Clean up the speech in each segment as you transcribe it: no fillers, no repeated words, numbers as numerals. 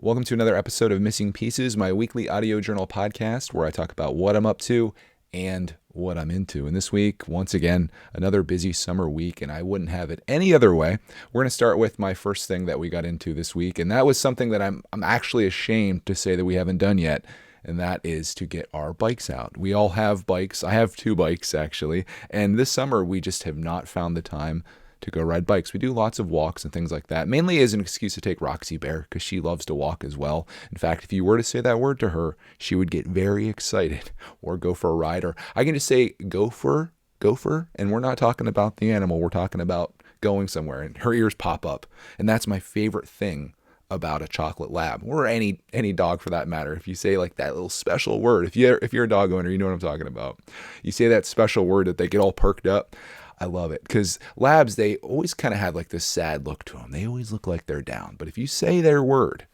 Welcome to another episode of Missing Pieces, my weekly audio journal podcast where I talk about what I'm up to and what I'm into. And this week, once again, another busy summer week, and I wouldn't have it any other way. We're going to start with my first thing that we got into this week, and that was something that I'm actually ashamed to say that we haven't done yet, and that is to get our bikes out. We all have bikes. I have two bikes, actually, and this summer we just have not found the time to go ride bikes. We do lots of walks and things like that, mainly as an excuse to take Roxy Bear because she loves to walk as well. In fact, if you were to say that word to her, she would get very excited or go for a ride. Or I can just say gopher, and we're not talking about the animal. We're talking about going somewhere, and her ears pop up. And that's my favorite thing about a chocolate lab, or any dog for that matter. If you say like that little special word, if you're a dog owner, you know what I'm talking about. You say that special word that they get all perked up. I love it because labs, they always kind of have like this sad look to them. They always look like they're down. But if you say their word,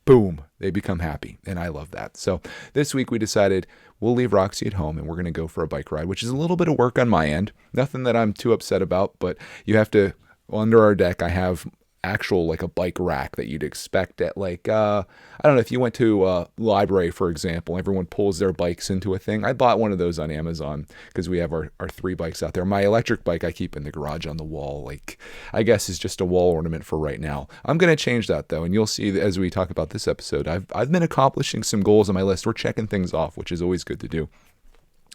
boom, they become happy. And I love that. So this week we decided we'll leave Roxy at home and we're going to go for a bike ride, which is a little bit of work on my end. Nothing that I'm too upset about, but you have to, under our deck, I have actual like a bike rack that you'd expect at like I don't know, if you went to a library, for example, everyone pulls their bikes into a thing. I bought one of those on Amazon because we have our three bikes out there. My electric bike I keep in the garage on the wall, like I guess is just a wall ornament for right now. I'm going to change that though, and you'll see as we talk about this episode, I've been accomplishing some goals on my list. We're checking things off, which is always good to do.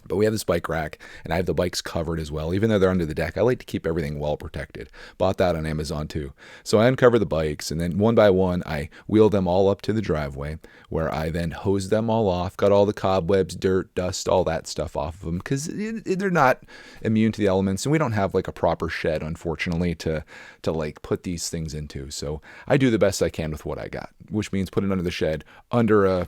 But we have this bike rack, and I have the bikes covered as well. Even though they're under the deck, I like to keep everything well protected. Bought that on Amazon too. So I uncover the bikes, and then one by one, I wheel them all up to the driveway, where I then hose them all off, got all the cobwebs, dirt, dust, all that stuff off of them, because they're not immune to the elements, and we don't have like a proper shed, unfortunately, to like put these things into. So I do the best I can with what I got, which means put it under the shed, under a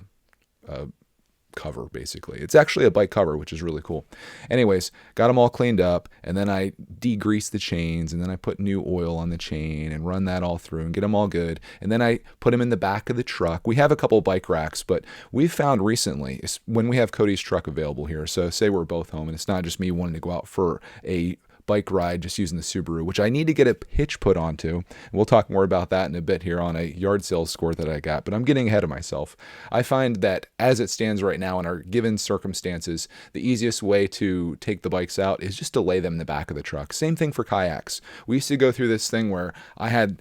cover. Basically, it's actually a bike cover, which is really cool. Anyways, got them all cleaned up, and then I degrease the chains, and then I put new oil on the chain and run that all through and get them all good, and then I put them in the back of the truck. We have a couple bike racks, but we've found recently when we have Cody's truck available here, so say we're both home and it's not just me wanting to go out for a bike ride just using the Subaru, which I need to get a hitch put onto. We'll talk more about that in a bit here on a yard sales score that I got, but I'm getting ahead of myself. I find that as it stands right now in our given circumstances, the easiest way to take the bikes out is just to lay them in the back of the truck. Same thing for kayaks. We used to go through this thing where I had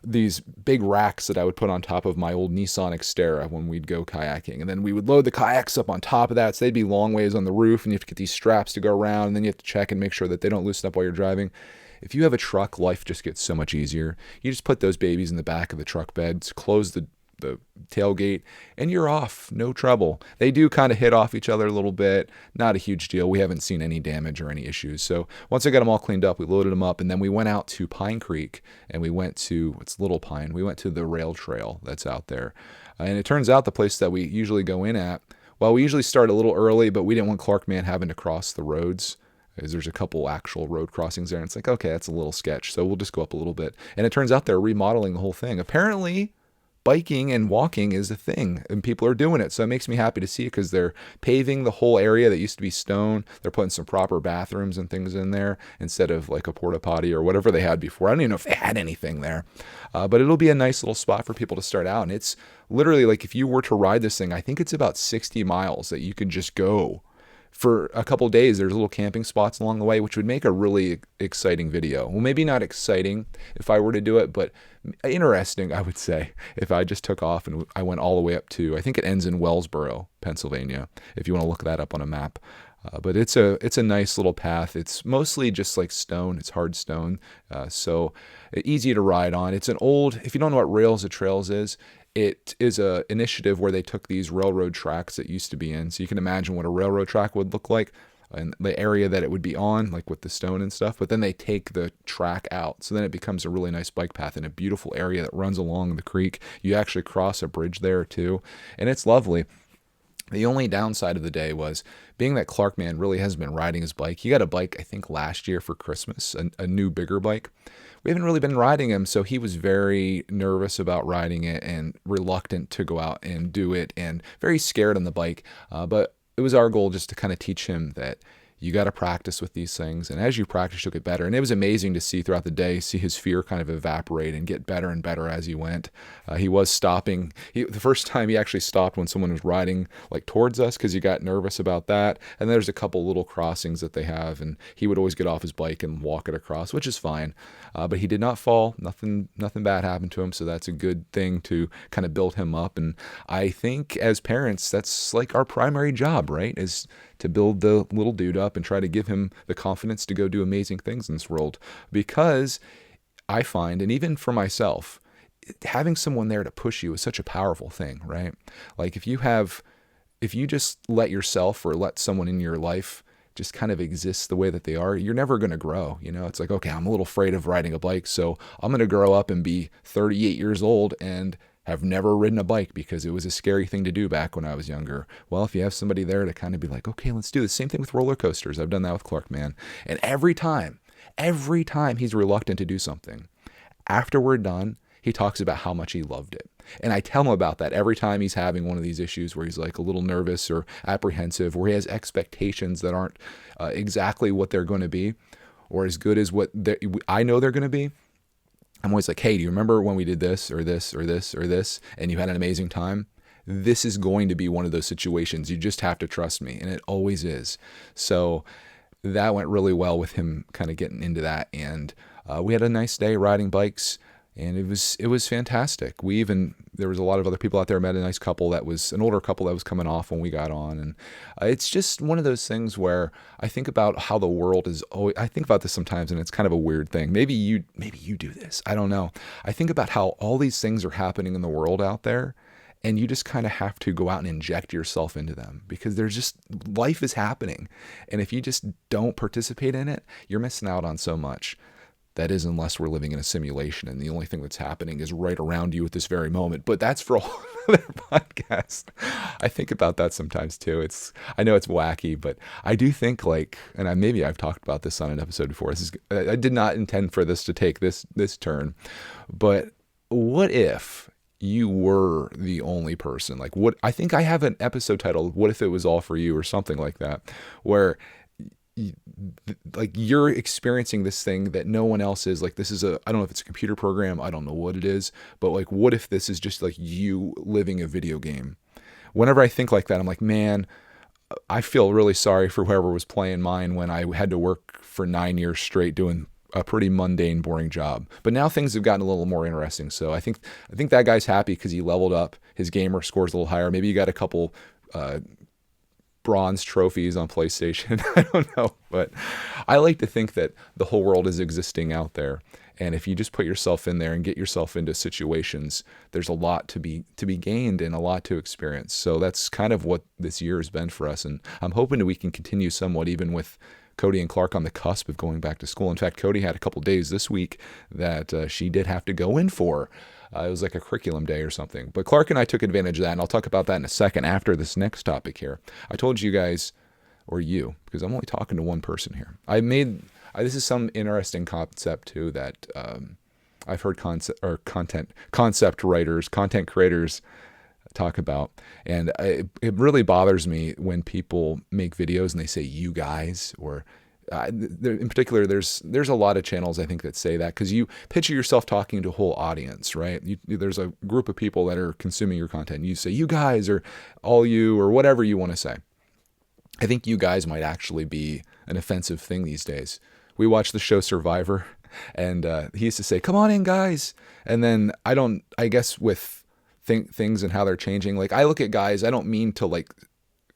these big racks that I would put on top of my old Nissan Xterra when we'd go kayaking. And then we would load the kayaks up on top of that. So they'd be long ways on the roof, and you have to get these straps to go around, and then you have to check and make sure that they don't loosen up while you're driving. If you have a truck, life just gets so much easier. You just put those babies in the back of the truck beds, close the tailgate, and you're off. No trouble. They do kind of hit off each other a little bit. Not a huge deal. We haven't seen any damage or any issues. So once I got them all cleaned up, we loaded them up, and then we went out to Pine Creek, and we went to, it's Little Pine. We went to the rail trail that's out there. And it turns out the place that we usually go in at, well, we usually start a little early, but we didn't want Clark Man having to cross the roads, because there's a couple actual road crossings there. And it's like, okay, that's a little sketch. So we'll just go up a little bit. And it turns out they're remodeling the whole thing. Apparently, biking and walking is a thing, and people are doing it. So it makes me happy to see it, because they're paving the whole area that used to be stone. They're putting some proper bathrooms and things in there instead of like a porta potty or whatever they had before. I don't even know if they had anything there, but it'll be a nice little spot for people to start out. And it's literally like, if you were to ride this thing, I think it's about 60 miles that you could just go for a couple days. There's little camping spots along the way, which would make a really exciting video. Well, maybe not exciting if I were to do it, but interesting, I would say, if I just took off and I went all the way up to, I think it ends in Wellsboro, Pennsylvania, if you want to look that up on a map. But it's a nice little path. It's mostly just like stone. It's hard stone, so easy to ride on. It's an old, if you don't know what Rails to Trails is, it is a initiative where they took these railroad tracks that used to be in. So you can imagine what a railroad track would look like and the area that it would be on, like with the stone and stuff. But then they take the track out. So then it becomes a really nice bike path in a beautiful area that runs along the creek. You actually cross a bridge there too. And it's lovely. The only downside of the day was being that Clark Man really hasn't been riding his bike. He got a bike, I think, last year for Christmas, a new, bigger bike. We haven't really been riding him, so he was very nervous about riding it and reluctant to go out and do it and very scared on the bike. But it was our goal just to kind of teach him that you got to practice with these things. And as you practice, you'll get better. And it was amazing to see throughout the day, see his fear kind of evaporate and get better and better as he went. He was stopping. The first time he actually stopped when someone was riding like towards us because he got nervous about that. And there's a couple little crossings that they have. And he would always get off his bike and walk it across, which is fine. But he did not fall. Nothing bad happened to him. So that's a good thing to kind of build him up. And I think as parents, that's like our primary job, right? Is to build the little dude up and try to give him the confidence to go do amazing things in this world. Because I find, and even for myself, having someone there to push you is such a powerful thing, right? Like if you just let yourself or let someone in your life just kind of exist the way that they are, you're never going to grow. It's like, okay, I'm a little afraid of riding a bike, so I'm going to grow up and be 38 years old and have never ridden a bike because it was a scary thing to do back when I was younger. Well, if you have somebody there to kind of be like, okay, let's do the same thing with roller coasters. I've done that with Clark, man. And every time he's reluctant to do something, after we're done, he talks about how much he loved it. And I tell him about that every time he's having one of these issues where he's like a little nervous or apprehensive, where he has expectations that aren't exactly what they're going to be or as good as what I know they're going to be. I'm always like, hey, do you remember when we did this or this or this or this and you had an amazing time? This is going to be one of those situations. You just have to trust me. And it always is. So that went really well with him kind of getting into that. And we had a nice day riding bikes. And it was fantastic. There was a lot of other people out there. Met a nice couple that was an older couple that was coming off when we got on. And it's just one of those things where I think about how the world is always, I think about this sometimes and it's kind of a weird thing. Maybe you do this. I don't know. I think about how all these things are happening in the world out there. And you just kind of have to go out and inject yourself into them because life is happening. And if you just don't participate in it, you're missing out on so much. That is, unless we're living in a simulation and the only thing that's happening is right around you at this very moment. But that's for a whole other podcast. I think about that sometimes too. I know it's wacky, but I do think maybe I've talked about this on an episode before. I did not intend for this to take this turn, but what if you were the only person? I think I have an episode titled, "What If It Was All For You," or something like that, where you're experiencing this thing that no one else is. This is I don't know if it's a computer program, I don't know what it is, but what if this is just you living a video game? Whenever I think like that, I'm like, man, I feel really sorry for whoever was playing mine when I had to work for 9 years straight doing a pretty mundane, boring job. But now things have gotten a little more interesting. So I think that guy's happy because he leveled up. His gamer scores a little higher. Maybe you got a couple bronze trophies on PlayStation. I don't know, but I like to think that the whole world is existing out there. And if you just put yourself in there and get yourself into situations, there's a lot to be gained and a lot to experience. So that's kind of what this year has been for us. And I'm hoping that we can continue somewhat even with Cody and Clark on the cusp of going back to school. In fact, Cody had a couple days this week that she did have to go in for. It was like a curriculum day or something. But Clark and I took advantage of that, and I'll talk about that in a second after this next topic here. I told you guys, or you, because I'm only talking to one person here. This is some interesting concept too that I've heard concept writers, content creators talk about. And it really bothers me when people make videos and they say "you guys," or in particular, there's a lot of channels I think that say that because you picture yourself talking to a whole audience, right? There's a group of people that are consuming your content. You say "you guys" or "all you" or whatever you want to say. I think "you guys" might actually be an offensive thing these days. We watch the show Survivor, and he used to say, "Come on in, guys," and then I guess with things and how they're changing. I look at guys, I don't mean to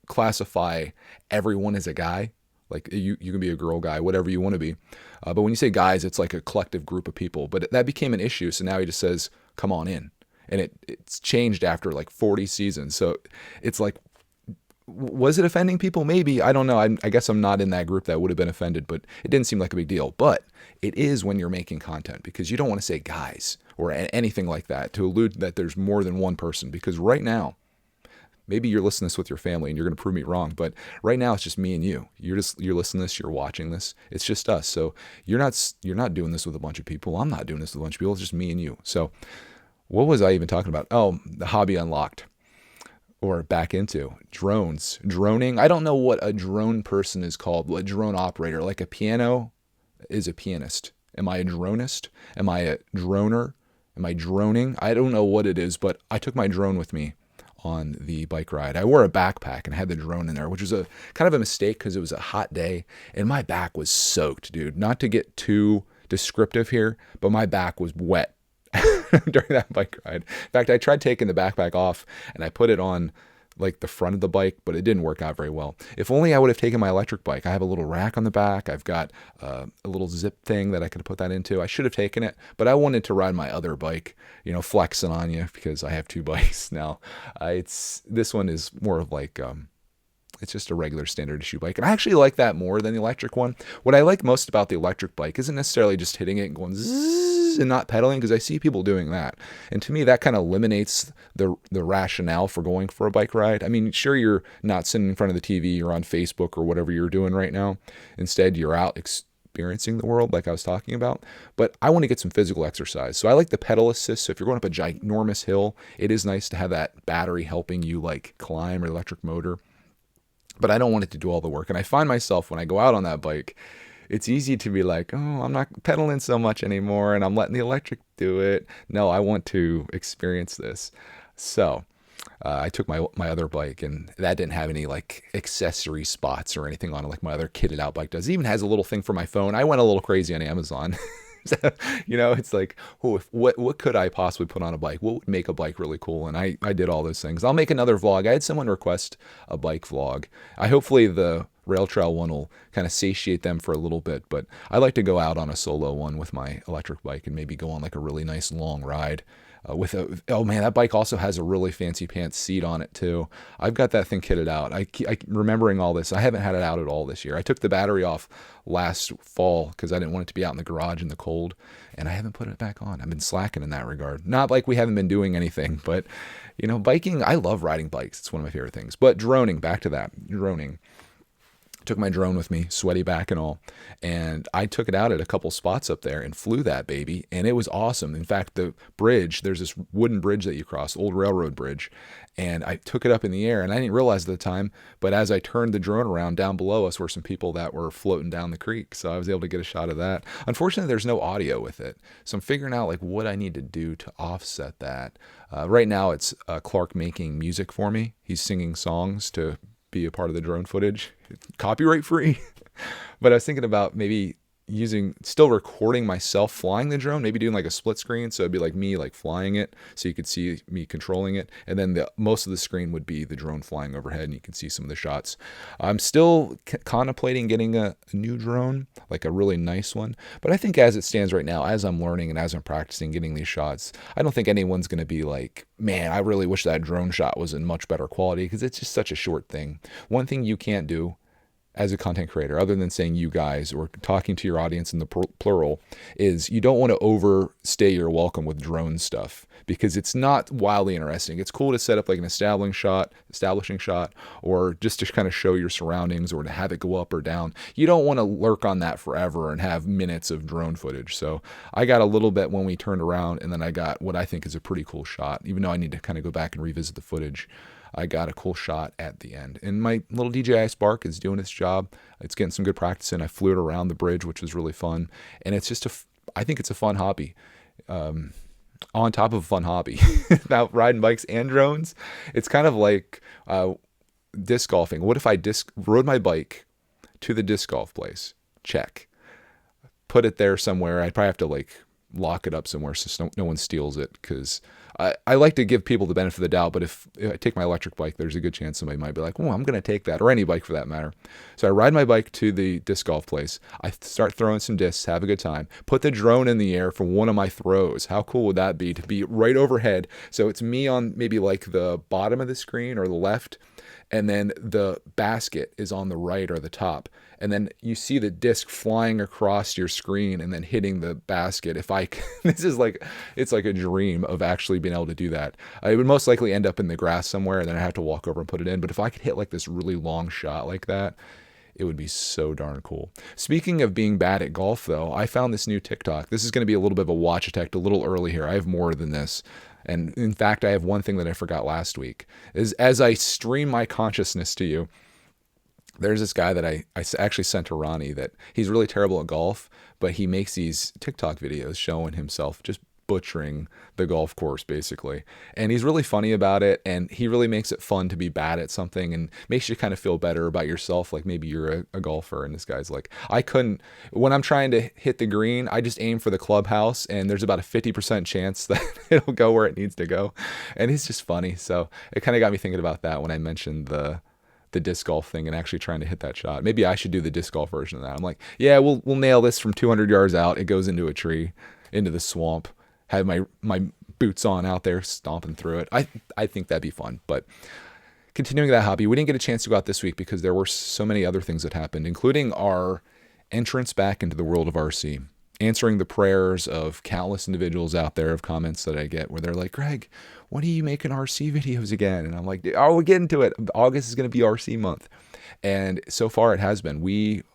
classify everyone as a guy. You can be a girl, guy, whatever you want to be. But when you say guys, it's like a collective group of people. But that became an issue. So now he just says, "Come on in." And it's changed after 40 seasons. So it's was it offending people? Maybe. I don't know. I guess I'm not in that group that would have been offended, but it didn't seem like a big deal. But it is when you're making content because you don't want to say guys or anything like that to allude that there's more than one person. Because right now, maybe you're listening to this with your family and you're going to prove me wrong, but right now it's just me and you. You're listening to this, you're watching this. It's just us. So you're not doing this with a bunch of people. I'm not doing this with a bunch of people. It's just me and you. So what was I even talking about? Oh, the hobby unlocked. or back into drones. Droning. I don't know what a drone person is called. A drone operator, like a piano is a pianist. Am I a dronist? Am I a droner? Am I droning? I don't know what it is, but I took my drone with me on the bike ride. I wore a backpack and had the drone in there, which was a kind of a mistake because it was a hot day and my back was soaked, dude. Not to get too descriptive here, but my back was wet during that bike ride. In fact, I tried taking the backpack off and I put it on like the front of the bike, but it didn't work out very well. If only I would have taken my electric bike. I have a little rack on the back. I've got a little zip thing that I could put that into. I should have taken it, but I wanted to ride my other bike, flexing on you because I have two bikes now. This one is more of like, it's just a regular standard issue bike. And I actually like that more than the electric one. What I like most about the electric bike isn't necessarily just hitting it and going zzz and not pedaling, because I see people doing that. And to me, that kind of eliminates the rationale for going for a bike ride. I mean, sure, you're not sitting in front of the TV, you're on Facebook or whatever you're doing right now. Instead, you're out experiencing the world like I was talking about. But I want to get some physical exercise. So I like the pedal assist. So if you're going up a ginormous hill, it is nice to have that battery helping you like climb, or electric motor. But I don't want it to do all the work. And I find myself when I go out on that bike, it's easy to be like, oh, I'm not pedaling so much anymore and I'm letting the electric do it. No, I want to experience this. So I took my other bike, and that didn't have any like accessory spots or anything on it like my other kitted out bike does. It even has a little thing for my phone. I went a little crazy on Amazon. It's like, what could I possibly put on a bike? What would make a bike really cool? And I did all those things. I'll make another vlog. I had someone request a bike vlog. Hopefully the rail trail one will kind of satiate them for a little bit, but I like to go out on a solo one with my electric bike and maybe go on like a really nice long ride. Oh man, that bike also has a really fancy pants seat on it too. I've got that thing kitted out. I remembering all this. I haven't had it out at all this year. I took the battery off last fall because I didn't want it to be out in the garage in the cold, and I haven't put it back on. I've been slacking in that regard. Not like we haven't been doing anything, but biking, I love riding bikes. It's one of my favorite things. But droning, back to that, droning. Took my drone with me, sweaty back and all, and I took it out at a couple spots up there and flew that baby, and it was awesome. In fact, the bridge, there's this wooden bridge that you cross, old railroad bridge, and I took it up in the air, and I didn't realize at the time, but as I turned the drone around, down below us were some people that were floating down the creek, so I was able to get a shot of that. Unfortunately, there's no audio with it, so I'm figuring out like what I need to do to offset that. Right now, it's Clark making music for me. He's singing songs to be a part of the drone footage. It's copyright free. But I was thinking about maybe still recording myself flying the drone, maybe doing like a split screen. So it'd be like me like flying it, so you could see me controlling it. And then most of the screen would be the drone flying overhead, and you can see some of the shots. I'm still contemplating getting a new drone, like a really nice one. But I think as it stands right now, as I'm learning and as I'm practicing getting these shots, I don't think anyone's going to be like, man, I really wish that drone shot was in much better quality, because it's just such a short thing. One thing you can't do as a content creator, other than saying you guys or talking to your audience in the plural, is you don't want to overstay your welcome with drone stuff, because it's not wildly interesting. It's cool to set up like an establishing shot, or just to kind of show your surroundings, or to have it go up or down. You don't want to lurk on that forever and have minutes of drone footage. So I got a little bit when we turned around, and then I got what I think is a pretty cool shot, even though I need to kind of go back and revisit the footage. I got a cool shot at the end. And my little DJI Spark is doing its job. It's getting some good practice in. I flew it around the bridge, which was really fun. And it's just I think it's a fun hobby. On top of a fun hobby. Now, riding bikes and drones, it's kind of like disc golfing. What if I rode my bike to the disc golf place? Check. Put it there somewhere. I'd probably have to like lock it up somewhere so no one steals it, because I like to give people the benefit of the doubt. But if I take my electric bike, there's a good chance somebody might be like, oh, I'm going to take that, or any bike for that matter. So I ride my bike to the disc golf place. I start throwing some discs, have a good time, put the drone in the air for one of my throws. How cool would that be to be right overhead? So it's me on maybe like the bottom of the screen or the left, and then the basket is on the right or the top. And then you see the disc flying across your screen and then hitting the basket. This is like, it's like a dream of actually being able to do that. I would most likely end up in the grass somewhere, and then I have to walk over and put it in. But if I could hit like this really long shot like that, it would be so darn cool. Speaking of being bad at golf, though, I found this new TikTok. This is going to be a little bit of a watch attack, a little early here. I have more than this. And in fact, I have one thing that I forgot last week is as I stream my consciousness to you, there's this guy that I actually sent to Ronnie that he's really terrible at golf, but he makes these TikTok videos showing himself just butchering the golf course basically. And he's really funny about it, and he really makes it fun to be bad at something and makes you kind of feel better about yourself. Like maybe you're a golfer and this guy's like, when I'm trying to hit the green, I just aim for the clubhouse and there's about a 50% chance that it'll go where it needs to go. And it's just funny. So it kind of got me thinking about that when I mentioned the disc golf thing and actually trying to hit that shot. Maybe I should do the disc golf version of that. I'm like, yeah, we'll nail this from 200 yards out. It goes into a tree, into the swamp. Have my boots on out there stomping through it. I think that'd be fun. But continuing that hobby, we didn't get a chance to go out this week because there were so many other things that happened, including our entrance back into the world of RC. Answering the prayers of countless individuals out there of comments that I get where they're like, Greg, when are you making RC videos again? And I'm like, oh, we're getting to it. August is going to be RC month. And so far it has been.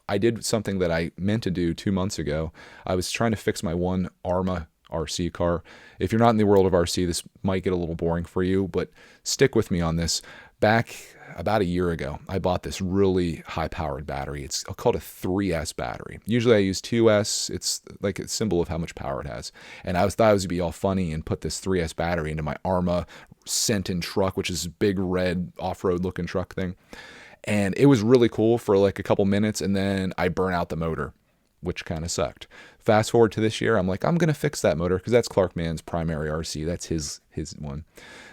I did something that I meant to do 2 months ago. I was trying to fix my one Arma RC car. If you're not in the world of RC, this might get a little boring for you, but stick with me on this. Back about a year ago, I bought this really high-powered battery. It's called a 3S battery. Usually I use 2S. It's like a symbol of how much power it has. And I thought it was going to be all funny and put this 3S battery into my Arma Sentin truck, which is a big red off-road looking truck thing. And it was really cool for like a couple minutes, and then I burnt out the motor, which kind of sucked. Fast forward to this year, I'm like, I'm going to fix that motor because that's Clark Mann's primary RC. That's his one.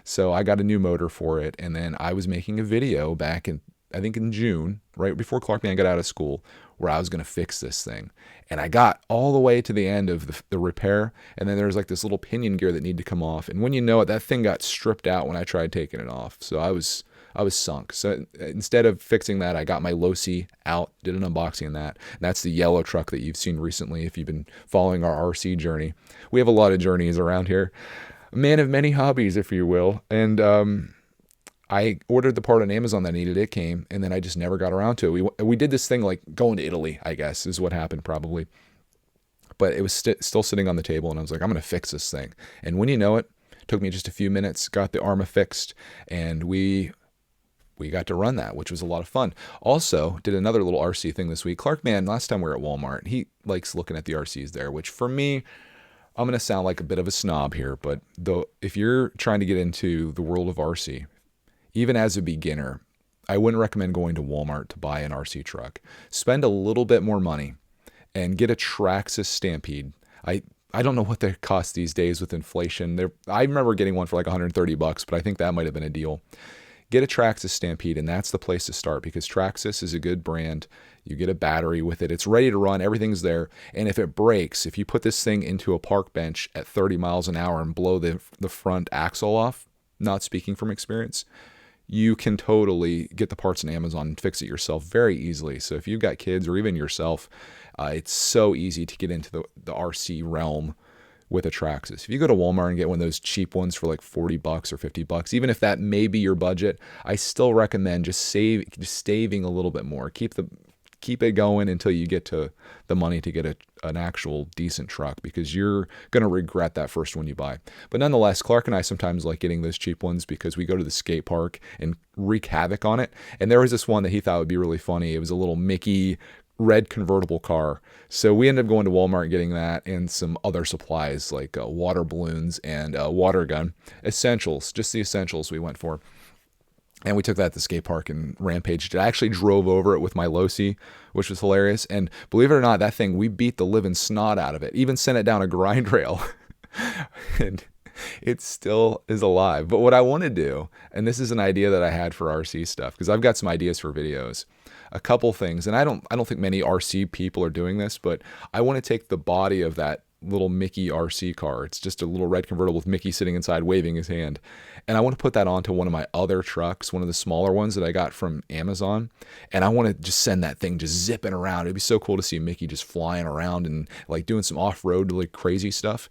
So I got a new motor for it. And then I was making a video back I think in June, right before Clark Mann got out of school, where I was going to fix this thing. And I got all the way to the end of the repair. And then there was like this little pinion gear that needed to come off. And when you know it, that thing got stripped out when I tried taking it off. So I was sunk. So instead of fixing that, I got my Losi out, did an unboxing of that. And that's the yellow truck that you've seen recently if you've been following our RC journey. We have a lot of journeys around here. A man of many hobbies, if you will. And I ordered the part on Amazon that I needed. It came, and then I just never got around to it. We did this thing like going to Italy, I guess, is what happened probably. But it was still sitting on the table, and I was like, I'm going to fix this thing. And when you know it, took me just a few minutes, got the Arma fixed, and we got to run that, which was a lot of fun. Also, did another little RC thing this week. Clark Mann, last time we were at Walmart, he likes looking at the RCs there, which for me, I'm going to sound like a bit of a snob here, but if you're trying to get into the world of RC, even as a beginner, I wouldn't recommend going to Walmart to buy an RC truck. Spend a little bit more money and get a Traxxas Stampede. I don't know what they cost these days with inflation. I remember getting one for like $130, but I think that might have been a deal. Get a Traxxas Stampede, and that's the place to start because Traxxas is a good brand. You get a battery with it. It's ready to run. Everything's there. And if it breaks, if you put this thing into a park bench at 30 miles an hour and blow the front axle off, not speaking from experience, you can totally get the parts on Amazon and fix it yourself very easily. So if you've got kids or even yourself, it's so easy to get into the RC realm with a Traxxas. If you go to Walmart and get one of those cheap ones for like $40 or $50, even if that may be your budget, I still recommend just saving a little bit more. Keep it going until you get to the money to get an actual decent truck, because you're going to regret that first one you buy. But nonetheless, Clark and I sometimes like getting those cheap ones because we go to the skate park and wreak havoc on it. And there was this one that he thought would be really funny. It was a little Mickey red convertible car. So we ended up going to Walmart and getting that and some other supplies like water balloons and a water gun. Essentials, just the essentials we went for. And we took that to the skate park and rampaged it. I actually drove over it with my Losi, which was hilarious. And believe it or not, that thing, we beat the living snot out of it. Even sent it down a grind rail. And it still is alive. But what I want to do, and this is an idea that I had for RC stuff, because I've got some ideas for videos. A couple things, and I don't think many RC people are doing this, but I want to take the body of that little Mickey RC car. It's just a little red convertible with Mickey sitting inside waving his hand. And I want to put that onto one of my other trucks, one of the smaller ones that I got from Amazon. And I want to just send that thing just zipping around. It'd be so cool to see Mickey just flying around and like doing some off-road like crazy stuff.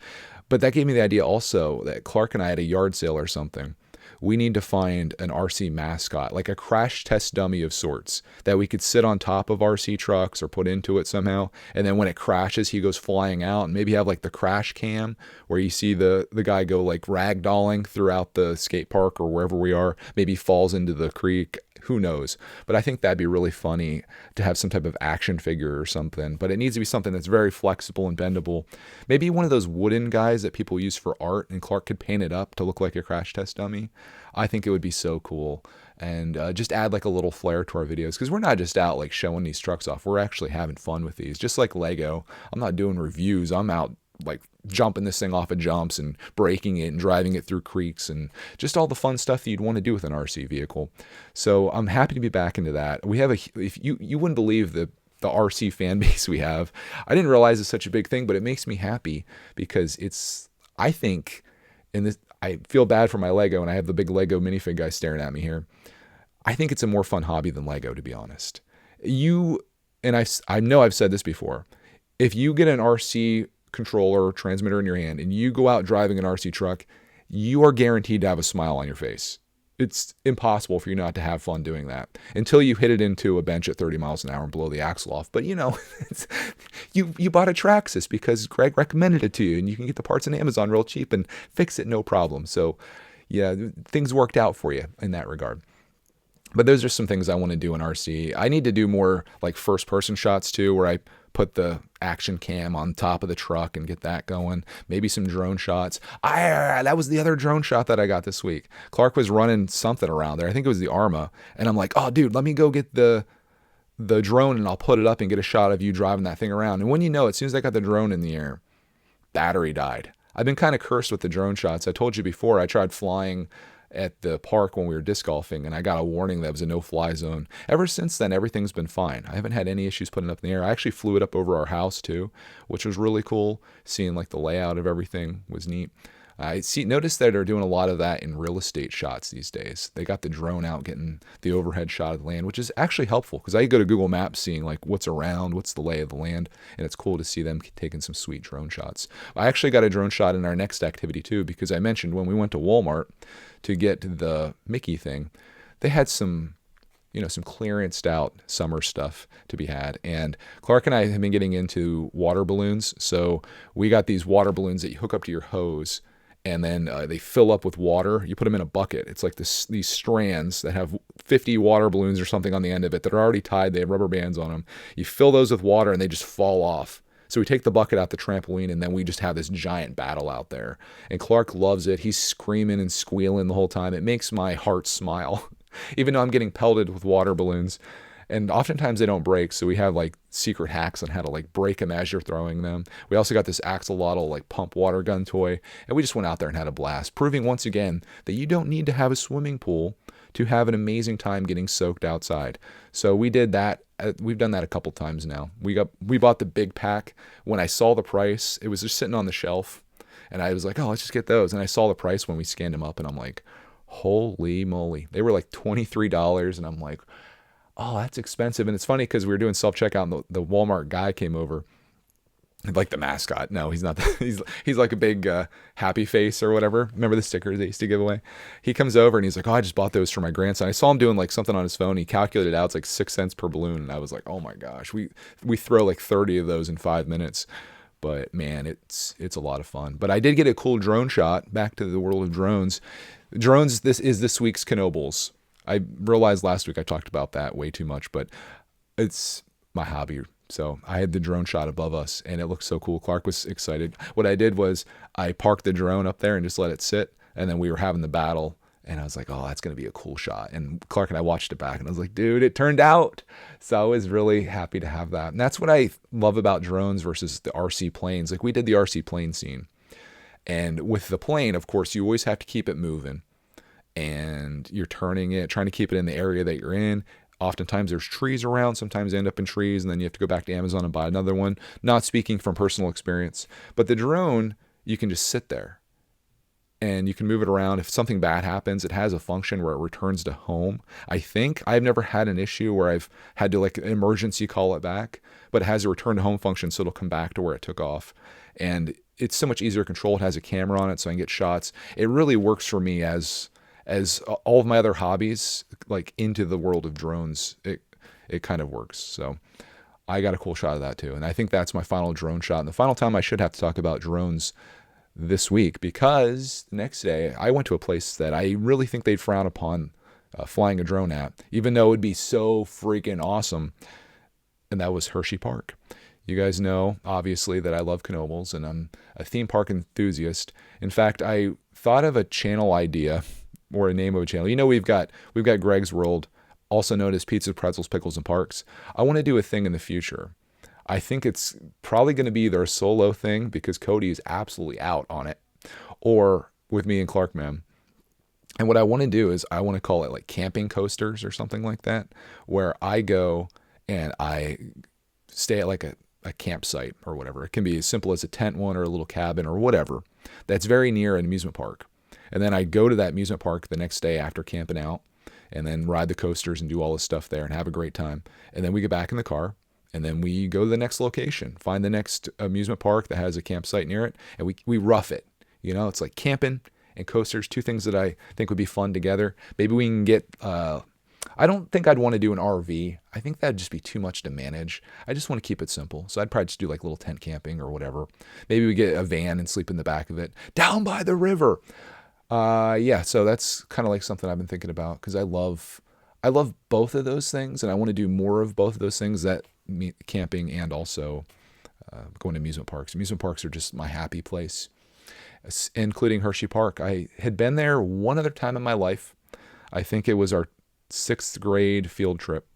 But that gave me the idea also that Clark and I had a yard sale or something. we need to find an RC mascot, like a crash test dummy of sorts, that we could sit on top of RC trucks or put into it somehow. And then when it crashes, he goes flying out, and maybe have like the crash cam where you see the guy go like ragdolling throughout the skate park or wherever we are, maybe falls into the creek. Who knows? But I think that'd be really funny to have some type of action figure or something. But it needs to be something that's very flexible and bendable. Maybe one of those wooden guys that people use for art, and Clark could paint it up to look like a crash test dummy. I think it would be so cool. And just add like a little flair to our videos, because we're not just out like showing these trucks off. We're actually having fun with these. Just like Lego, I'm not doing reviews. I'm out like jumping this thing off of jumps and breaking it and driving it through creeks and just all the fun stuff that you'd want to do with an RC vehicle. So I'm happy to be back into that. We have if you wouldn't believe the RC fan base we have. I didn't realize it's such a big thing, but it makes me happy because I think in this, I feel bad for my Lego, and I have the big Lego minifig guy staring at me here. I think it's a more fun hobby than Lego, to be honest. I know I've said this before. If you get an RC controller or transmitter in your hand and you go out driving an RC truck, you are guaranteed to have a smile on your face. It's impossible for you not to have fun doing that until you hit it into a bench at 30 miles an hour and blow the axle off. But you bought a Traxxas because Greg recommended it to you, and you can get the parts on Amazon real cheap and fix it no problem. So yeah, things worked out for you in that regard. But those are some things I want to do in RC. I need to do more like first person shots too, where I put the action cam on top of the truck and get that going. Maybe some drone shots. That was the other drone shot that I got this week. Clark was running something around there. I think it was the Arma. And I'm like, oh dude, let me go get the drone and I'll put it up and get a shot of you driving that thing around. And when you know, as soon as I got the drone in the air, battery died. I've been kind of cursed with the drone shots. I told you before, I tried flying at the park when we were disc golfing, and I got a warning that it was a no-fly zone. Ever since then, everything's been fine. I haven't had any issues putting it up in the air. I actually flew it up over our house too, which was really cool. Seeing like the layout of everything was neat. Notice that they're doing a lot of that in real estate shots these days. They got the drone out getting the overhead shot of the land, which is actually helpful because I go to Google Maps seeing like what's around, what's the lay of the land, and it's cool to see them taking some sweet drone shots. I actually got a drone shot in our next activity too, because I mentioned when we went to Walmart to get the Mickey thing, they had some clearanced out summer stuff to be had. And Clark and I have been getting into water balloons. So we got these water balloons that you hook up to your hose, and then they fill up with water. You put them in a bucket. It's like these strands that have 50 water balloons or something on the end of it that are already tied. They have rubber bands on them. You fill those with water and they just fall off. So we take the bucket out the trampoline, and then we just have this giant battle out there. And Clark loves it. He's screaming and squealing the whole time. It makes my heart smile, even though I'm getting pelted with water balloons. And oftentimes they don't break, so we have like secret hacks on how to like break them as you're throwing them. We also got this axolotl like pump water gun toy, and we just went out there and had a blast, proving once again that you don't need to have a swimming pool to have an amazing time getting soaked outside. So we did that. We've done that a couple times now. We bought the big pack. When I saw the price, it was just sitting on the shelf, and I was like, oh, let's just get those. And I saw the price when we scanned them up, and I'm like, holy moly. They were like $23, and I'm like, oh, that's expensive. And it's funny because we were doing self-checkout, and the Walmart guy came over, like the mascot. No, he's not. He's like a big happy face or whatever. Remember the stickers they used to give away? He comes over and he's like, oh, I just bought those for my grandson. I saw him doing like something on his phone. He calculated out it's like 6 cents per balloon. And I was like, oh my gosh, we throw like 30 of those in 5 minutes. But man, it's a lot of fun. But I did get a cool drone shot. Back to the world of drones. Drones, this is this week's Knobles. I realized last week I talked about that way too much, but it's my hobby. So I had the drone shot above us, and it looked so cool. Clark was excited. What I did was I parked the drone up there and just let it sit, and then we were having the battle, and I was like, oh, that's going to be a cool shot. And Clark and I watched it back, and I was like, dude, it turned out. So I was really happy to have that. And that's what I love about drones versus the RC planes. Like we did the RC plane scene. And with the plane, of course, you always have to keep it moving. And you're turning it, trying to keep it in the area that you're in. Oftentimes there's trees around, sometimes they end up in trees, and then you have to go back to Amazon and buy another one. Not speaking from personal experience, but the drone, you can just sit there and you can move it around. If something bad happens, it has a function where it returns to home. I think I've never had an issue where I've had to like emergency call it back, but it has a return to home function, so it'll come back to where it took off. And it's so much easier to control. It has a camera on it, so I can get shots. It really works for me as as all of my other hobbies, like into the world of drones, it kind of works. So I got a cool shot of that too. And I think that's my final drone shot. And the final time I should have to talk about drones this week, because the next day I went to a place that I really think they'd frown upon flying a drone at, even though it would be so freaking awesome. And that was Hershey Park. You guys know, obviously, that I love Knoebels, and I'm a theme park enthusiast. In fact, I thought of a channel idea, or a name of a channel. You know, we've got Greg's World, also known as Pizza, Pretzels, Pickles, and Parks. I want to do a thing in the future. I think it's probably going to be either a solo thing, because Cody is absolutely out on it, or with me and Clark Man. And what I want to do is I want to call it like camping coasters or something like that, where I go and I stay at like a campsite or whatever. It can be as simple as a tent one or a little cabin or whatever that's very near an amusement park. And then I go to that amusement park the next day after camping out, and then ride the coasters and do all this stuff there and have a great time. And then we get back in the car, and then we go to the next location, find the next amusement park that has a campsite near it, and we rough it. You know, it's like camping and coasters, two things that I think would be fun together. Maybe we can get, I don't think I'd want to do an RV. I think that'd just be too much to manage. I just want to keep it simple. So I'd probably just do like little tent camping or whatever. Maybe we get a van and sleep in the back of it down by the river. Yeah, so that's kind of like something I've been thinking about, because I love both of those things, and I want to do more of both of those things, that camping and also going to amusement parks. Amusement parks are just my happy place, including Hershey Park. I had been there one other time in my life. I think it was our 6th grade field trip,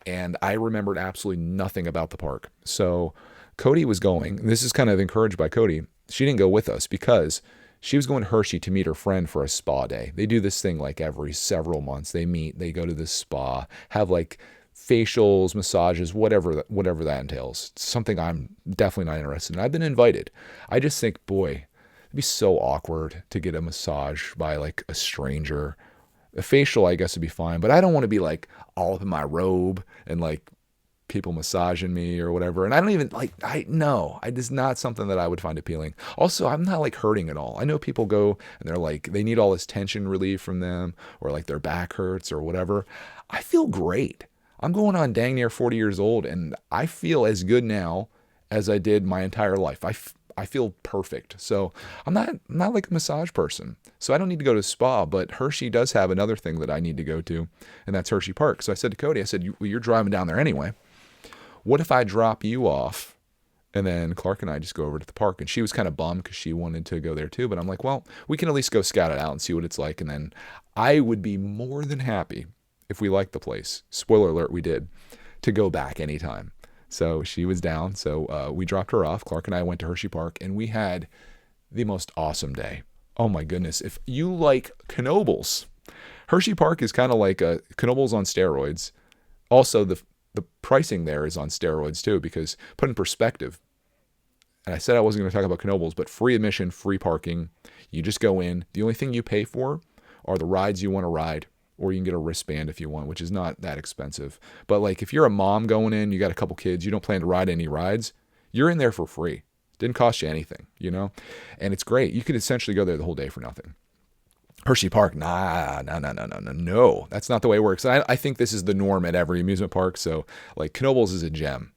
and I remembered absolutely nothing about the park. So Cody was going. This is kind of encouraged by Cody. She didn't go with us because she was going to Hershey to meet her friend for a spa day. They do this thing like every several months. They meet, they go to this spa, have like facials, massages, whatever that entails. It's something I'm definitely not interested in. I've been invited. I just think, boy, it'd be so awkward to get a massage by like a stranger. A facial, I guess, would be fine, but I don't want to be like all up in my robe and like people massaging me or whatever. And I don't even like, it is not something that I would find appealing. Also, I'm not like hurting at all. I know people go and they're like, they need all this tension relief from them, or like their back hurts or whatever. I feel great. I'm going on dang near 40 years old, and I feel as good now as I did my entire life. I feel perfect. So I'm not like a massage person. So I don't need to go to a spa, but Hershey does have another thing that I need to go to, and that's Hershey Park. So I said to Cody, I said, you're driving down there anyway. What if I drop you off, and then Clark and I just go over to the park? And she was kind of bummed because she wanted to go there too. But I'm like, well, we can at least go scout it out and see what it's like. And then I would be more than happy, if we liked the place, spoiler alert, we did, to go back anytime. So she was down. So we dropped her off. Clark and I went to Hershey Park, and we had the most awesome day. Oh my goodness. If you like Knoebels, Hershey Park is kind of like a Knoebels on steroids. Also, the pricing there is on steroids too, because put in perspective, and I said I wasn't going to talk about Knoebels, but free admission, free parking. You just go in. The only thing you pay for are the rides you want to ride, or you can get a wristband if you want, which is not that expensive. But like if you're a mom going in, you got a couple kids, you don't plan to ride any rides, you're in there for free. Didn't cost you anything, you know? And it's great. You could essentially go there the whole day for nothing. Hershey Park, no. That's not the way it works. I think this is the norm at every amusement park. So like Knoebels is a gem.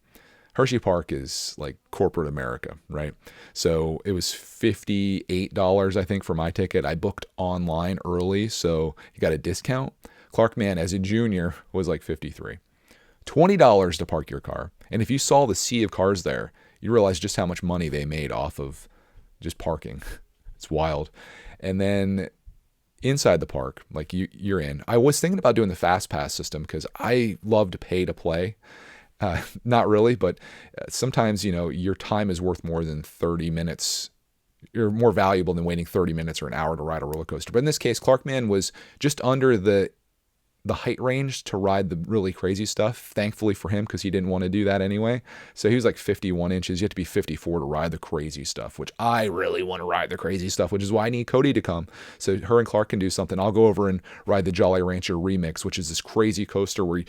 Hershey Park is like corporate America, right? So it was $58, I think, for my ticket. I booked online early, so you got a discount. Clark Man, as a junior, was like $53. $20 to park your car. And if you saw the sea of cars there, you realize just how much money they made off of just parking. It's wild. And then inside the park, like you're in. I was thinking about doing the fast pass system because I love to pay to play. Not really, but sometimes, your time is worth more than 30 minutes. You're more valuable than waiting 30 minutes or an hour to ride a roller coaster. But in this case, Clark Man was just under the the height range to ride the really crazy stuff. Thankfully for him, because he didn't want to do that anyway. So he was like 51 inches. You have to be 54 to ride the crazy stuff, which I really want to ride the crazy stuff, which is why I need Cody to come. So her and Clark can do something. I'll go over and ride the Jolly Rancher Remix, which is this crazy coaster where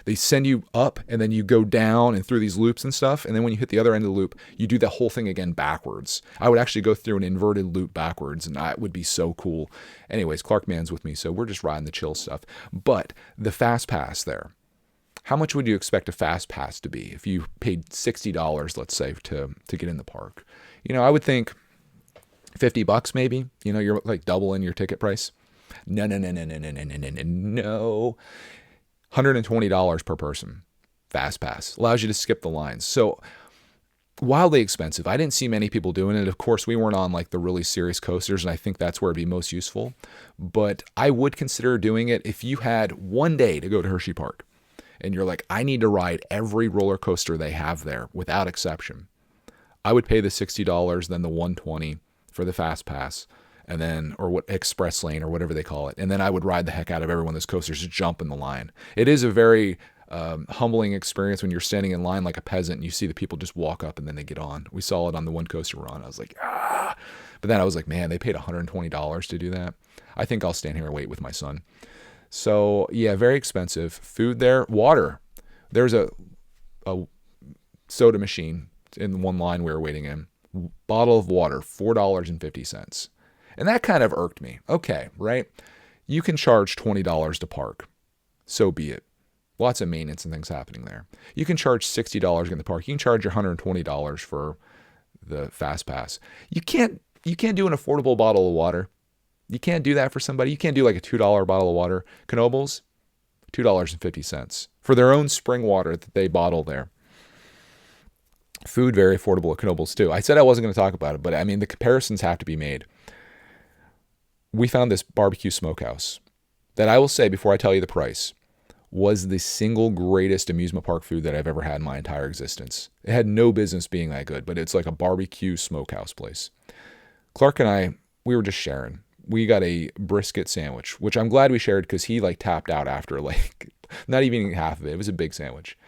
they send you up and then you go down and through these loops and stuff. And then when you hit the other end of the loop, you do the whole thing again backwards. I would actually go through an inverted loop backwards, and that would be so cool. Anyways, Clark Man's with me, so we're just riding the chill stuff. But the Fast Pass there, how much would you expect a Fast Pass to be if you paid $60, let's say, to get in the park? I would think $50 maybe. You're like doubling your ticket price. No. $120 per person. Fast Pass allows you to skip the lines. So wildly expensive. I didn't see many people doing it. Of course, we weren't on like the really serious coasters, and I think that's where it'd be most useful. But I would consider doing it if you had one day to go to Hershey Park and you're like, I need to ride every roller coaster they have there without exception. I would pay the $60, then the $120 for the Fast Pass, and then, or what, Express Lane or whatever they call it. And then I would ride the heck out of every one of those coasters, just jump in the line. It is a very humbling experience when you're standing in line like a peasant and you see the people just walk up and then they get on. We saw it on the one coaster we're on. I was like, ah. But then I was like, man, they paid $120 to do that. I think I'll stand here and wait with my son. So yeah, very expensive. Food there, water. There's a soda machine in one line we were waiting in. Bottle of water, $4.50. And that kind of irked me. Okay, right? You can charge $20 to park. So be it. Lots of maintenance and things happening there. You can charge $60 in the park. You can charge your $120 for the Fast Pass. You can't do an affordable bottle of water. You can't do that for somebody. You can't do like a $2 bottle of water. Knoebels, $2.50 for their own spring water that they bottle there. Food, very affordable at Knoebels too. I said I wasn't going to talk about it, but I mean, the comparisons have to be made. We found this barbecue smokehouse that I will say before I tell you the price was the single greatest amusement park food that I've ever had in my entire existence. It had no business being that good, but it's like a barbecue smokehouse place. Clark and I, we were just sharing. We got a brisket sandwich, which I'm glad we shared because he like tapped out after like not even eating half of it. It was a big sandwich.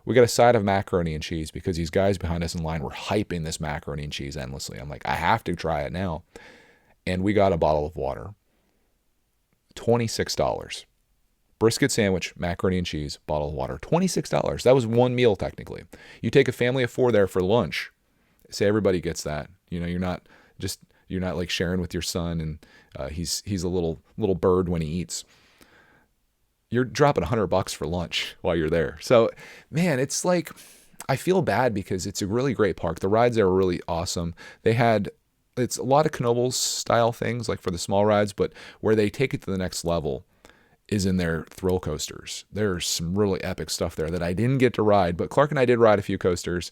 We got a side of macaroni and cheese because these guys behind us in line were hyping this macaroni and cheese endlessly. I'm like, I have to try it now. And we got a bottle of water. $26. Brisket sandwich, macaroni and cheese, bottle of water. $26. That was one meal technically. You take a family of four there for lunch. Say everybody gets that. You're not like sharing with your son and he's a little bird when he eats. You're dropping $100 for lunch while you're there. So, man, it's like, I feel bad because it's a really great park. The rides there were really awesome. It's a lot of Knoebels style things like for the small rides, but where they take it to the next level is in their thrill coasters. There's some really epic stuff there that I didn't get to ride, but Clark and I did ride a few coasters.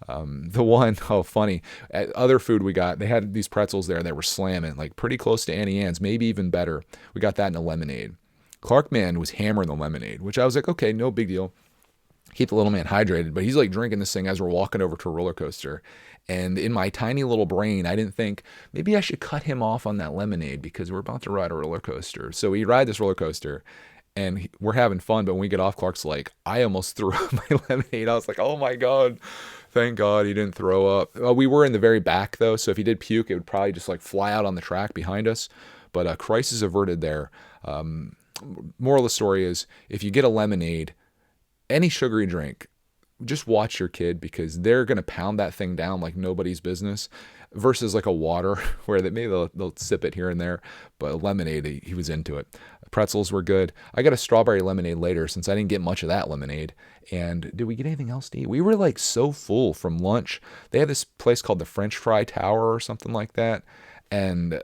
Funny. At other food we got, they had these pretzels there that were slamming, like pretty close to Annie Ann's, maybe even better. We got that in a lemonade. Clark Man was hammering the lemonade, which I was like, okay, no big deal. Keep the little man hydrated, but he's like drinking this thing as we're walking over to a roller coaster. And in my tiny little brain, I didn't think maybe I should cut him off on that lemonade because we're about to ride a roller coaster. So we ride this roller coaster and we're having fun. But when we get off, Clark's like, I almost threw up my lemonade. I was like, oh my God, thank God he didn't throw up. We were in the very back though. So if he did puke, it would probably just like fly out on the track behind us. But crisis averted there. Moral of the story is if you get a lemonade, any sugary drink, just watch your kid because they're going to pound that thing down like nobody's business versus like a water where they'll sip it here and there. But lemonade, he was into it. Pretzels were good. I got a strawberry lemonade later since I didn't get much of that lemonade. And did we get anything else to eat? We were like so full from lunch. They had this place called the French Fry Tower or something like that. And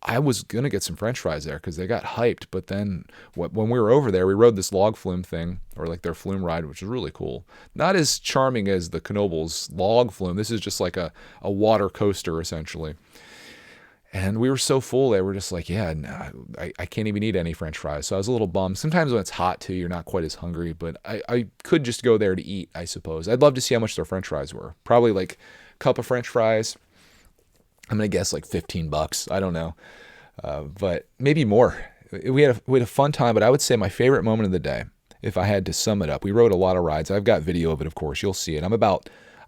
I was going to get some French fries there because they got hyped. But then when we were over there, we rode this log flume thing or like their flume ride, which was really cool. Not as charming as the Knoebels log flume. This is just like a water coaster essentially. And we were so full, they were just like, yeah, no, I can't even eat any French fries. So I was a little bummed. Sometimes when it's hot too, you're not quite as hungry, but I could just go there to eat, I suppose. I'd love to see how much their French fries were. Probably like a cup of French fries. I'm going to guess like $15. I don't know. But maybe more. we had a fun time, but I would say my favorite moment of the day, if I had to sum it up, we rode a lot of rides. I've got video of it, of course. You'll see it.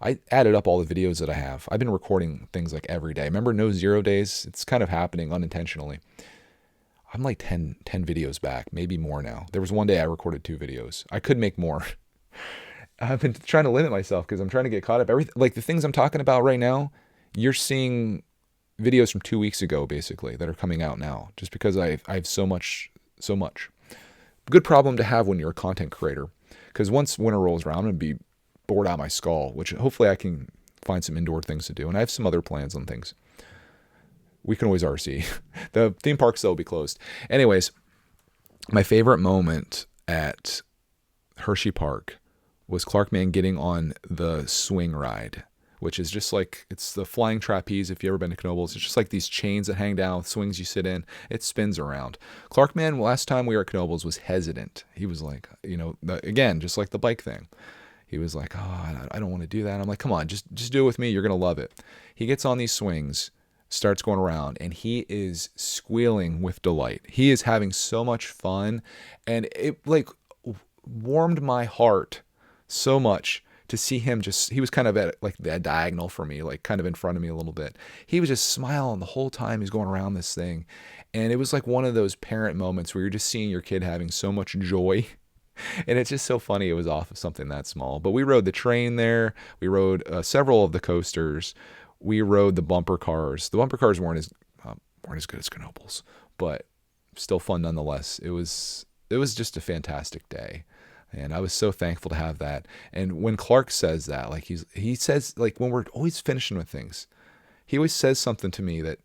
I added up all the videos that I have. I've been recording things like every day. Remember No Zero Days? It's kind of happening unintentionally. I'm like 10 videos back, maybe more now. There was one day I recorded 2 videos. I could make more. I've been trying to limit myself because I'm trying to get caught up. Everything, like the things I'm talking about right now, you're seeing videos from 2 weeks ago, basically, that are coming out now, just because I have so much. Good problem to have when you're a content creator, because once winter rolls around, I'm going to be bored out my skull, which hopefully I can find some indoor things to do. And I have some other plans on things. We can always RC. The theme parks, though, will be closed. Anyways, my favorite moment at Hershey Park was Clarkman getting on the swing ride, which is just like, it's the flying trapeze. If you've ever been to Knoebels, it's just like these chains that hang down with swings you sit in. It spins around. Clarkman, last time we were at Knoebels, was hesitant. He was like, again, just like the bike thing. He was like, oh, I don't want to do that. I'm like, come on, just do it with me. You're going to love it. He gets on these swings, starts going around, and he is squealing with delight. He is having so much fun, and it like warmed my heart so much to see him he was kind of at like that diagonal for me, like kind of in front of me a little bit. He was just smiling the whole time he's going around this thing. And it was like one of those parent moments where you're just seeing your kid having so much joy. And it's just so funny it was off of something that small. But we rode the train there. We rode several of the coasters. We rode the bumper cars. The bumper cars weren't as good as Knoebels, but still fun nonetheless. It was just a fantastic day. And I was so thankful to have that. And when Clark says that, like he says, like when we're always finishing with things, he always says something to me that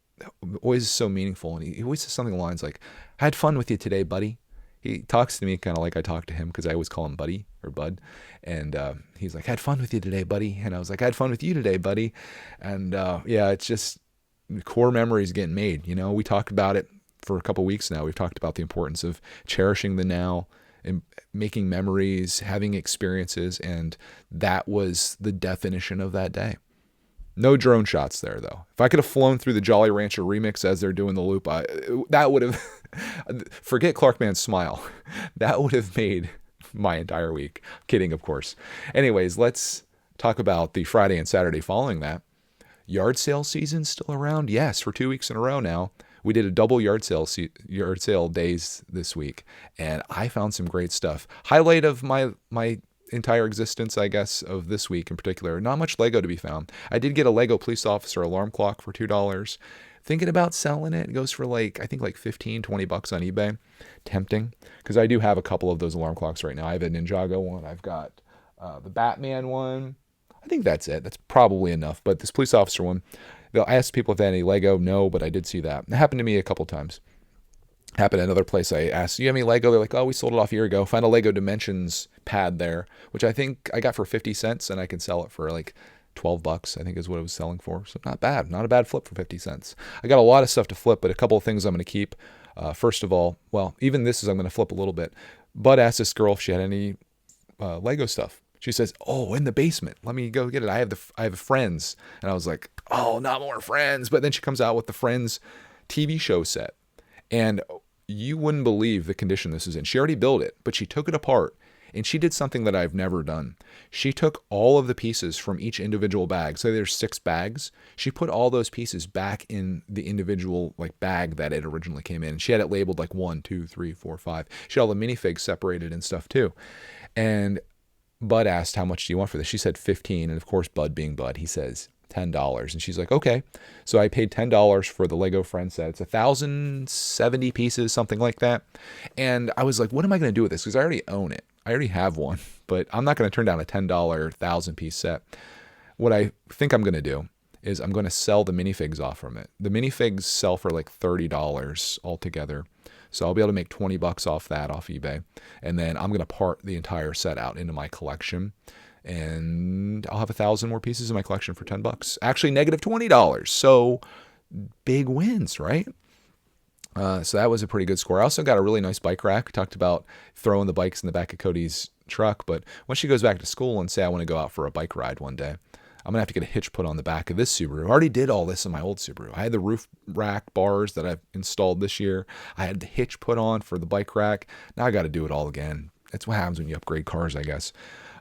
always is so meaningful. And he always says something along the lines like, I had fun with you today, buddy. He talks to me kind of like I talk to him, because I always call him buddy or bud. And he's like, I had fun with you today, buddy. And I was like, I had fun with you today, buddy. And yeah, it's just core memories getting made. We talked about it for a couple weeks now. We've talked about the importance of cherishing the now and making memories, having experiences. And that was the definition of that day. No drone shots there, though. If I could have flown through the Jolly Rancher remix as they're doing the loop, that would have, forget Clarkman's smile. That would have made my entire week. Kidding, of course. Anyways, let's talk about the Friday and Saturday following that. Yard sale season still around? Yes, for 2 weeks in a row now. We did a double yard sale days this week, and I found some great stuff. Highlight of my entire existence, I guess, of this week in particular, not much Lego to be found. I did get a Lego police officer alarm clock for $2. Thinking about selling it. It goes for I think like $15, $20 on eBay. Tempting, because I do have a couple of those alarm clocks right now. I have a Ninjago one. I've got the Batman one. I think that's it. That's probably enough. But this police officer one, I asked people if they had any Lego. No, but I did see that. It happened to me a couple times. Happened at another place. I asked, do you have any Lego? They're like, oh, we sold it off a year ago. Find a Lego Dimensions pad there, which I think I got for 50 cents, and I can sell it for like $12, I think is what it was selling for. So not bad. Not a bad flip for 50 cents. I got a lot of stuff to flip, but a couple of things I'm going to keep. First of all, well, even this is I'm going to flip a little bit. Bud asked this girl if she had any Lego stuff. She says, oh, in the basement. Let me go get it. I have Friends. And I was like, oh, not more Friends. But then she comes out with the Friends TV show set. And you wouldn't believe the condition this is in. She already built it, but she took it apart. And she did something that I've never done. She took all of the pieces from each individual bag. So there's 6 bags. She put all those pieces back in the individual bag that it originally came in. She had it labeled like 1, 2, 3, 4, 5. She had all the minifigs separated and stuff too. And Bud asked, how much do you want for this? She said 15. And of course, Bud being Bud, he says $10. And she's like, okay. So I paid $10 for the Lego Friends set. It's 1,070 pieces, something like that. And I was like, what am I going to do with this? Because I already own it. I already have one, but I'm not going to turn down a $10 1,000-piece set. What I think I'm going to do is I'm going to sell the minifigs off from it. The minifigs sell for like $30 altogether. So I'll be able to make $20 off that off eBay. And then I'm going to part the entire set out into my collection. And I'll have 1,000 more pieces in my collection for $10. Actually, negative $20. So big wins, right? So that was a pretty good score. I also got a really nice bike rack. We talked about throwing the bikes in the back of Cody's truck. But when she goes back to school and say I want to go out for a bike ride one day, I'm going to have to get a hitch put on the back of this Subaru. I already did all this in my old Subaru. I had the roof rack bars that I've installed this year. I had the hitch put on for the bike rack. Now I got to do it all again. That's what happens when you upgrade cars, I guess.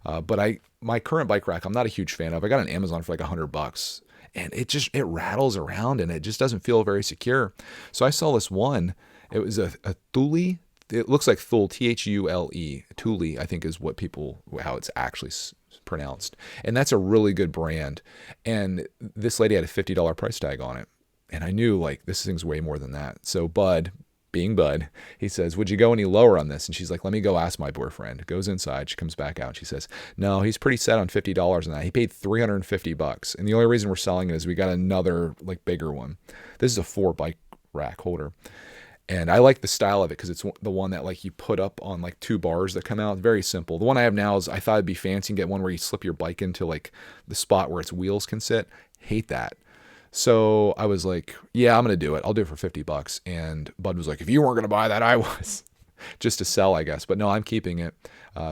But my current bike rack, I'm not a huge fan of. I got it on Amazon for like $100, and it rattles around and it just doesn't feel very secure. So I saw this one. It was a Thule. It looks like Thule, Thule. Thule, I think, is how it's actually pronounced. And that's a really good brand. And this lady had a $50 price tag on it. And I knew, like, this thing's way more than that. So Bud, being Bud, he says, would you go any lower on this? And she's like, let me go ask my boyfriend. Goes inside. She comes back out. She says, no, he's pretty set on $50 on that. He paid $350. And the only reason we're selling it is we got another, like, bigger one. This is a 4 bike rack holder. And I like the style of it because it's the one that, like, you put up on, like, 2 bars that come out. Very simple. The one I have now is, I thought it'd be fancy and get one where you slip your bike into, like, the spot where its wheels can sit. Hate that. So I was like, yeah, I'm going to do it. I'll do it for $50. And Bud was like, if you weren't going to buy that, I was. Just to sell, I guess. But no, I'm keeping it.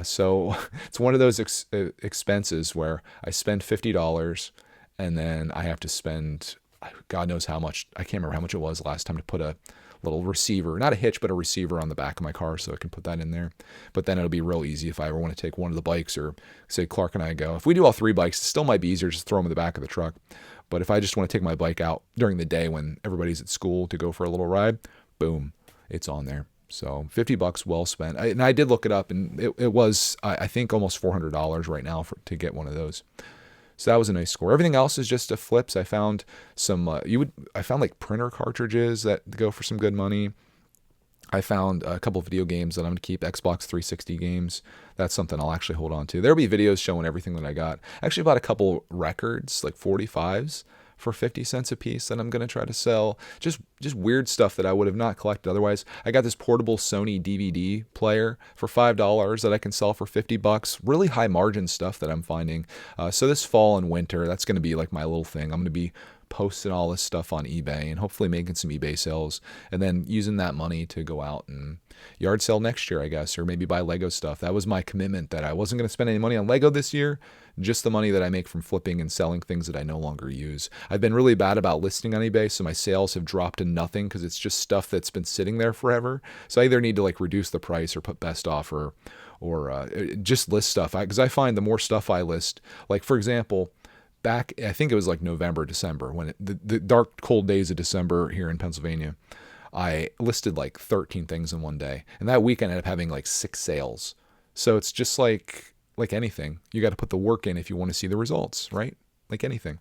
So it's one of those expenses where I spend $50 and then I have to spend, God knows how much. I can't remember how much it was last time to put a little receiver, not a hitch, but a receiver on the back of my car so I can put that in there. But then it'll be real easy if I ever want to take one of the bikes, or say Clark and I go. If we do all 3 bikes, it still might be easier just to throw them in the back of the truck. But if I just want to take my bike out during the day when everybody's at school to go for a little ride, boom, it's on there. So $50 well spent. And I did look it up, and it was, I think, almost $400 right now to get one of those. So that was a nice score. Everything else is just a flips. I found some, I found like printer cartridges that go for some good money. I found a couple of video games that I'm going to keep, Xbox 360 games. That's something I'll actually hold on to. There'll be videos showing everything that I got. I actually bought a couple records, like 45s, for 50 cents a piece that I'm going to try to sell. Just weird stuff that I would have not collected otherwise. I got this portable Sony DVD player for $5 that I can sell for $50. Really high margin stuff that I'm finding. So this fall and winter, that's going to be like my little thing. I'm going to be posting all this stuff on eBay and hopefully making some eBay sales, and then using that money to go out and yard sale next year, I guess, or maybe buy Lego stuff. That was my commitment, that I wasn't going to spend any money on Lego this year, just the money that I make from flipping and selling things that I no longer use. I've been really bad about listing on eBay, so my sales have dropped to nothing because it's just stuff that's been sitting there forever. So I either need to like reduce the price or put best offer, or just list stuff. Because I find the more stuff I list, like for example, back, I think it was like November, December, when the dark, cold days of December here in Pennsylvania, I listed like 13 things in one day. And that week I ended up having like 6 sales. So it's just like anything. You got to put the work in if you want to see the results, right? Like anything.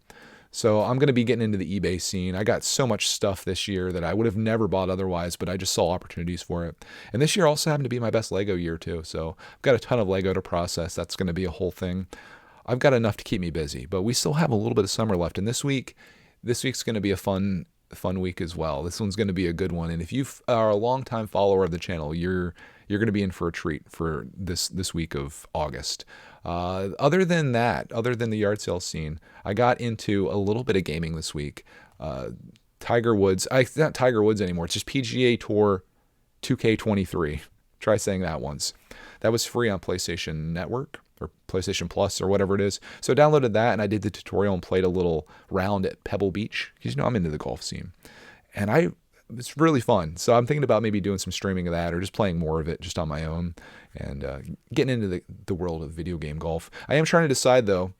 So I'm going to be getting into the eBay scene. I got so much stuff this year that I would have never bought otherwise, but I just saw opportunities for it. And this year also happened to be my best Lego year too. So I've got a ton of Lego to process. That's going to be a whole thing. I've got enough to keep me busy, but we still have a little bit of summer left. And this week's going to be a fun week as well. This one's going to be a good one. And if you are a longtime follower of the channel, you're going to be in for a treat for this week of August. Other than the yard sale scene, I got into a little bit of gaming this week. Tiger Woods, not Tiger Woods anymore. It's just PGA Tour 2K23. Try saying that once. That was free on PlayStation Network or PlayStation Plus or whatever it is. So I downloaded that and I did the tutorial and played a little round at Pebble Beach. Because I'm into the golf scene. And it's really fun. So I'm thinking about maybe doing some streaming of that or just playing more of it just on my own and getting into the world of video game golf. I am trying to decide though,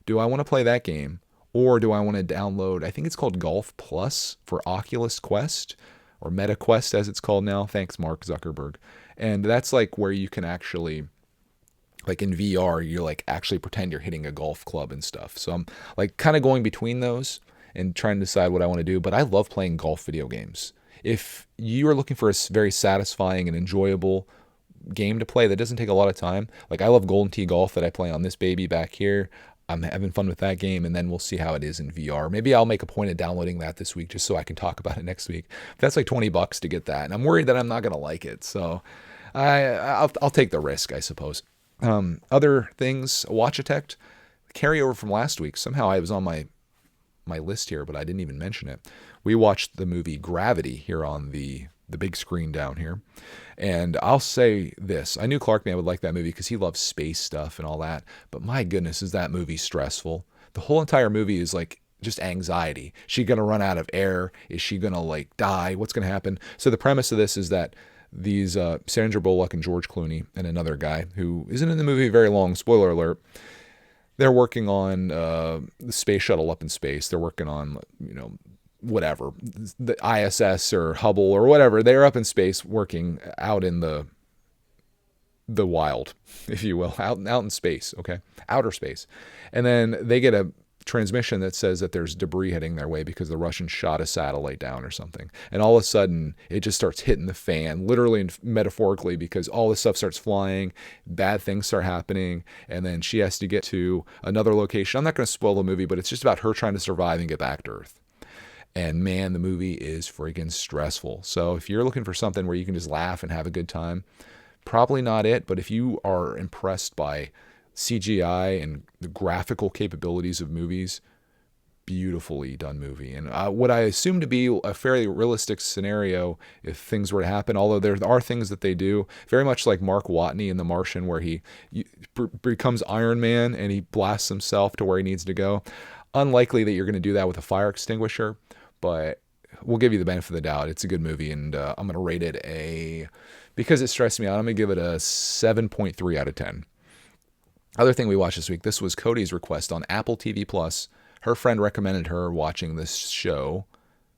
do I want to play that game or do I want to download, I think it's called Golf Plus for Oculus Quest or Meta Quest as it's called now. Thanks, Mark Zuckerberg. And that's like where you can actually, like in VR, you like actually pretend you're hitting a golf club and stuff. So I'm like kind of going between those and trying to decide what I want to do. But I love playing golf video games. If you are looking for a very satisfying and enjoyable game to play that doesn't take a lot of time, like I love Golden Tee Golf that I play on this baby back here. I'm having fun with that game, and then we'll see how it is in VR. Maybe I'll make a point of downloading that this week just so I can talk about it next week. That's like $20 to get that, and I'm worried that I'm not going to like it. So I'll take the risk, I suppose. Other things, Watch Detect, carryover from last week. Somehow I was on my list here, but I didn't even mention it. We watched the movie Gravity here on the big screen down here. And I'll say this. I knew Clark Man would like that movie because he loves space stuff and all that. But my goodness, is that movie stressful. the whole entire movie is like just anxiety. She gonna run out of air? Is she gonna like die? What's gonna happen? So the premise of this is that these Sandra Bullock and George Clooney and another guy who isn't in the movie very long, spoiler alert, they're working on the space shuttle up in space. They're working on, whatever, the ISS or Hubble or whatever. They're up in space working out in the wild, if you will, out in space, okay? Outer space. And then they get a transmission that says that there's debris heading their way because the Russians shot a satellite down or something. And all of a sudden, it just starts hitting the fan, literally and metaphorically, because all this stuff starts flying, bad things start happening, and then she has to get to another location. I'm not going to spoil the movie, but it's just about her trying to survive and get back to Earth. And man, the movie is freaking stressful. So if you're looking for something where you can just laugh and have a good time, probably not it. But if you are impressed by CGI and the graphical capabilities of movies, beautifully done movie. And what I assume to be a fairly realistic scenario if things were to happen, although there are things that they do, very much like Mark Watney in The Martian, where he becomes Iron Man and he blasts himself to where he needs to go. Unlikely that you're going to do that with a fire extinguisher, but we'll give you the benefit of the doubt. It's a good movie, and I'm going to rate it because it stressed me out, I'm going to give it a 7.3 out of 10. Other thing we watched this week, this was Cody's request on Apple TV Plus. Her friend recommended her watching this show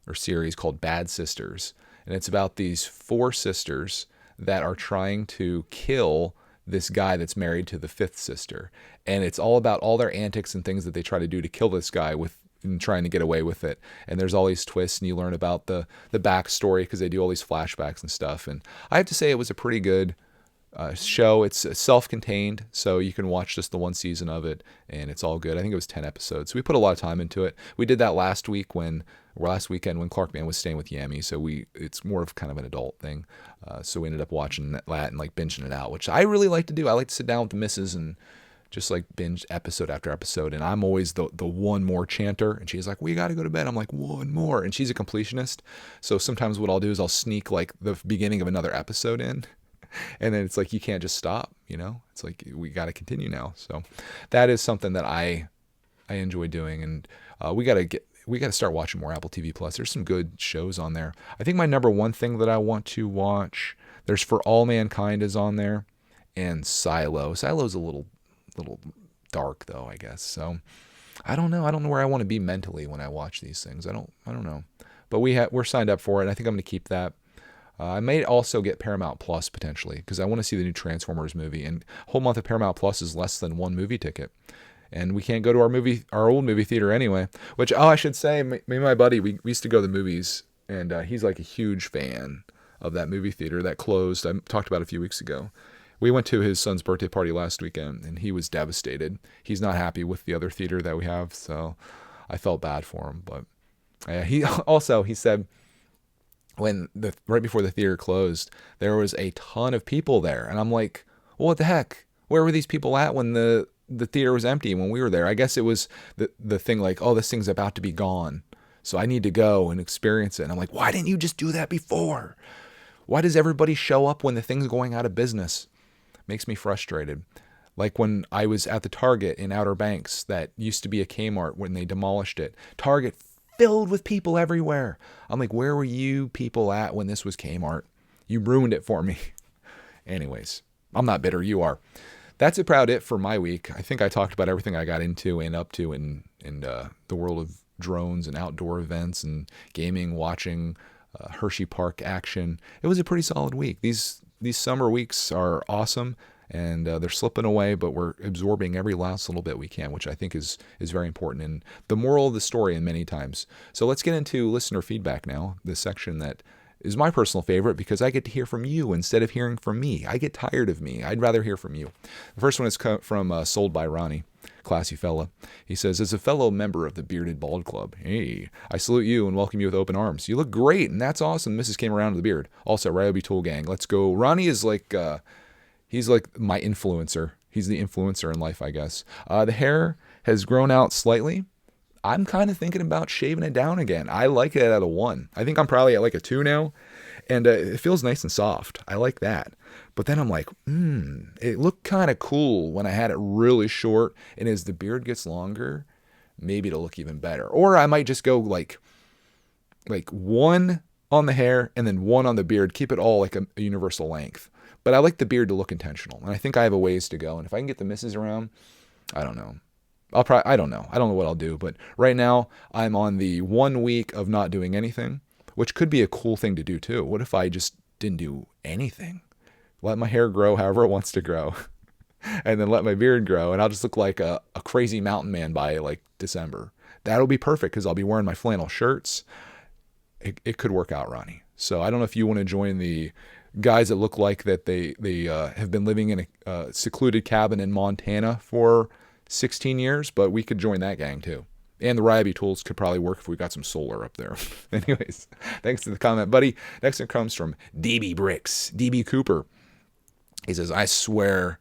or series called Bad Sisters. And it's about these 4 sisters that are trying to kill this guy that's married to the 5th sister. And it's all about all their antics and things that they try to do to kill this guy and trying to get away with it. And there's all these twists, and you learn about the backstory because they do all these flashbacks and stuff. And I have to say it was a pretty good show. It's self-contained, so you can watch just the one season of it, and it's all good. I think it was 10 episodes. So we put a lot of time into it. We did that last weekend when Clark Man was staying with Yami, so it's more of kind of an adult thing. So we ended up watching that and like binging it out, which I really like to do. I like to sit down with the missus and just like binge episode after episode, and I'm always the one more chanter, and she's like, we got to go to bed. I'm like, one more, and she's a completionist, so sometimes what I'll do is I'll sneak like the beginning of another episode in. And then it's like, you can't just stop, it's like, we got to continue now. So that is something that I enjoy doing. And we got to start watching more Apple TV Plus. There's some good shows on there. I think my number one thing that I want to watch, there's For All Mankind is on there, and Silo. Silo's a little dark though, I guess. So I don't know where I want to be mentally when I watch these things. I don't know, but we're signed up for it. And I think I'm going to keep that. I may also get Paramount Plus potentially because I want to see the new Transformers movie, and a whole month of Paramount Plus is less than one movie ticket, and we can't go to our old movie theater anyway. Which I should say, me and my buddy, we used to go to the movies, and he's like a huge fan of that movie theater that closed. I talked about it a few weeks ago. We went to his son's birthday party last weekend, and he was devastated. He's not happy with the other theater that we have, so I felt bad for him. But he said, right before the theater closed, there was a ton of people there. And I'm like, well, what the heck? Where were these people at when the theater was empty when we were there? I guess it was the thing like, oh, this thing's about to be gone, so I need to go and experience it. And I'm like, why didn't you just do that before? Why does everybody show up when the thing's going out of business? Makes me frustrated. Like when I was at the Target in Outer Banks that used to be a Kmart when they demolished it. Target filled with people everywhere. I'm like, where were you people at when this was Kmart? You ruined it for me. Anyways, I'm not bitter. You are. That's about it for my week. I think I talked about everything I got into and up to in the world of drones and outdoor events and gaming, watching Hershey Park action. It was a pretty solid week. These summer weeks are awesome. And they're slipping away, but we're absorbing every last little bit we can, which I think is very important and the moral of the story in many times. So let's get into listener feedback now, the section that is my personal favorite because I get to hear from you instead of hearing from me. I get tired of me. I'd rather hear from you. The first one is from Sold by Ronnie, classy fella. He says, as a fellow member of the Bearded Bald Club, hey, I salute you and welcome you with open arms. You look great, and that's awesome. Mrs. came around to the beard. Also, Ryobi Tool Gang, let's go. Ronnie is like... he's like my influencer. He's the influencer in life, I guess. The hair has grown out slightly. I'm kind of thinking about shaving it down again. I like it at a 1. I think I'm probably at like a 2 now. And it feels nice and soft. I like that. But then I'm like, it looked kind of cool when I had it really short. And as the beard gets longer, maybe it'll look even better. Or I might just go like one on the hair and then one on the beard, keep it all like a universal length. But I like the beard to look intentional, and I think I have a ways to go. And if I can get the misses around, I don't know. I don't know. I don't know what I'll do, but right now I'm on the 1 week of not doing anything, which could be a cool thing to do too. What if I just didn't do anything? Let my hair grow however it wants to grow, and then let my beard grow, and I'll just look like a crazy mountain man by like December. That'll be perfect because I'll be wearing my flannel shirts. It could work out, Ronnie. So I don't know if you want to join the guys that look like that they have been living in a secluded cabin in Montana for 16 years, but we could join that gang too. And the Ryabi tools could probably work if we got some solar up there. Anyways, thanks to the comment, buddy. Next one comes from DB Bricks, DB Cooper. He says, I swear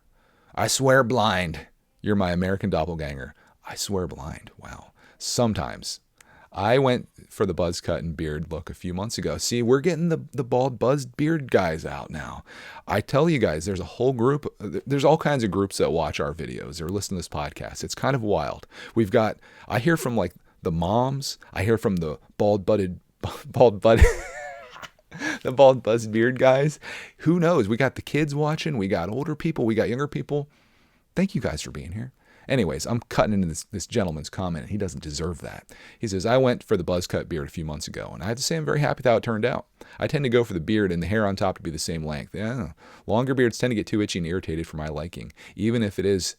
blind, you're my American doppelganger. I swear blind. Wow. Sometimes. I went for the buzz cut and beard look a few months ago. See, we're getting the bald buzzed beard guys out now. I tell you guys, there's a whole group. There's all kinds of groups that watch our videos or listen to this podcast. It's kind of wild. I hear from like the moms. I hear from the bald buzzed beard guys. Who knows? We got the kids watching. We got older people. We got younger people. Thank you guys for being here. Anyways, I'm cutting into this gentleman's comment, and he doesn't deserve that. He says, I went for the buzz cut beard a few months ago, and I have to say I'm very happy with how it turned out. I tend to go for the beard and the hair on top to be the same length. Yeah, longer beards tend to get too itchy and irritated for my liking, even if it is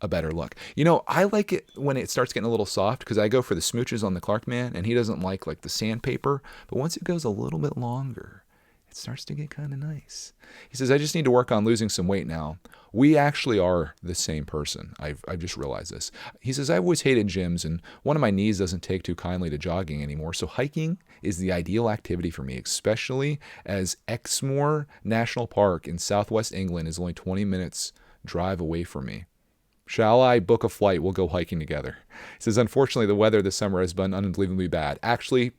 a better look. You know, I like it when it starts getting a little soft because I go for the smooches on the Clark man, and he doesn't like the sandpaper. But once it goes a little bit longer, it starts to get kind of nice. He says, I just need to work on losing some weight now. We actually are the same person. I've just realized this. He says, I've always hated gyms, and one of my knees doesn't take too kindly to jogging anymore. So hiking is the ideal activity for me, especially as Exmoor National Park in southwest England is only 20 minutes drive away from me. Shall I book a flight? We'll go hiking together. He says, unfortunately, the weather this summer has been unbelievably bad. Actually,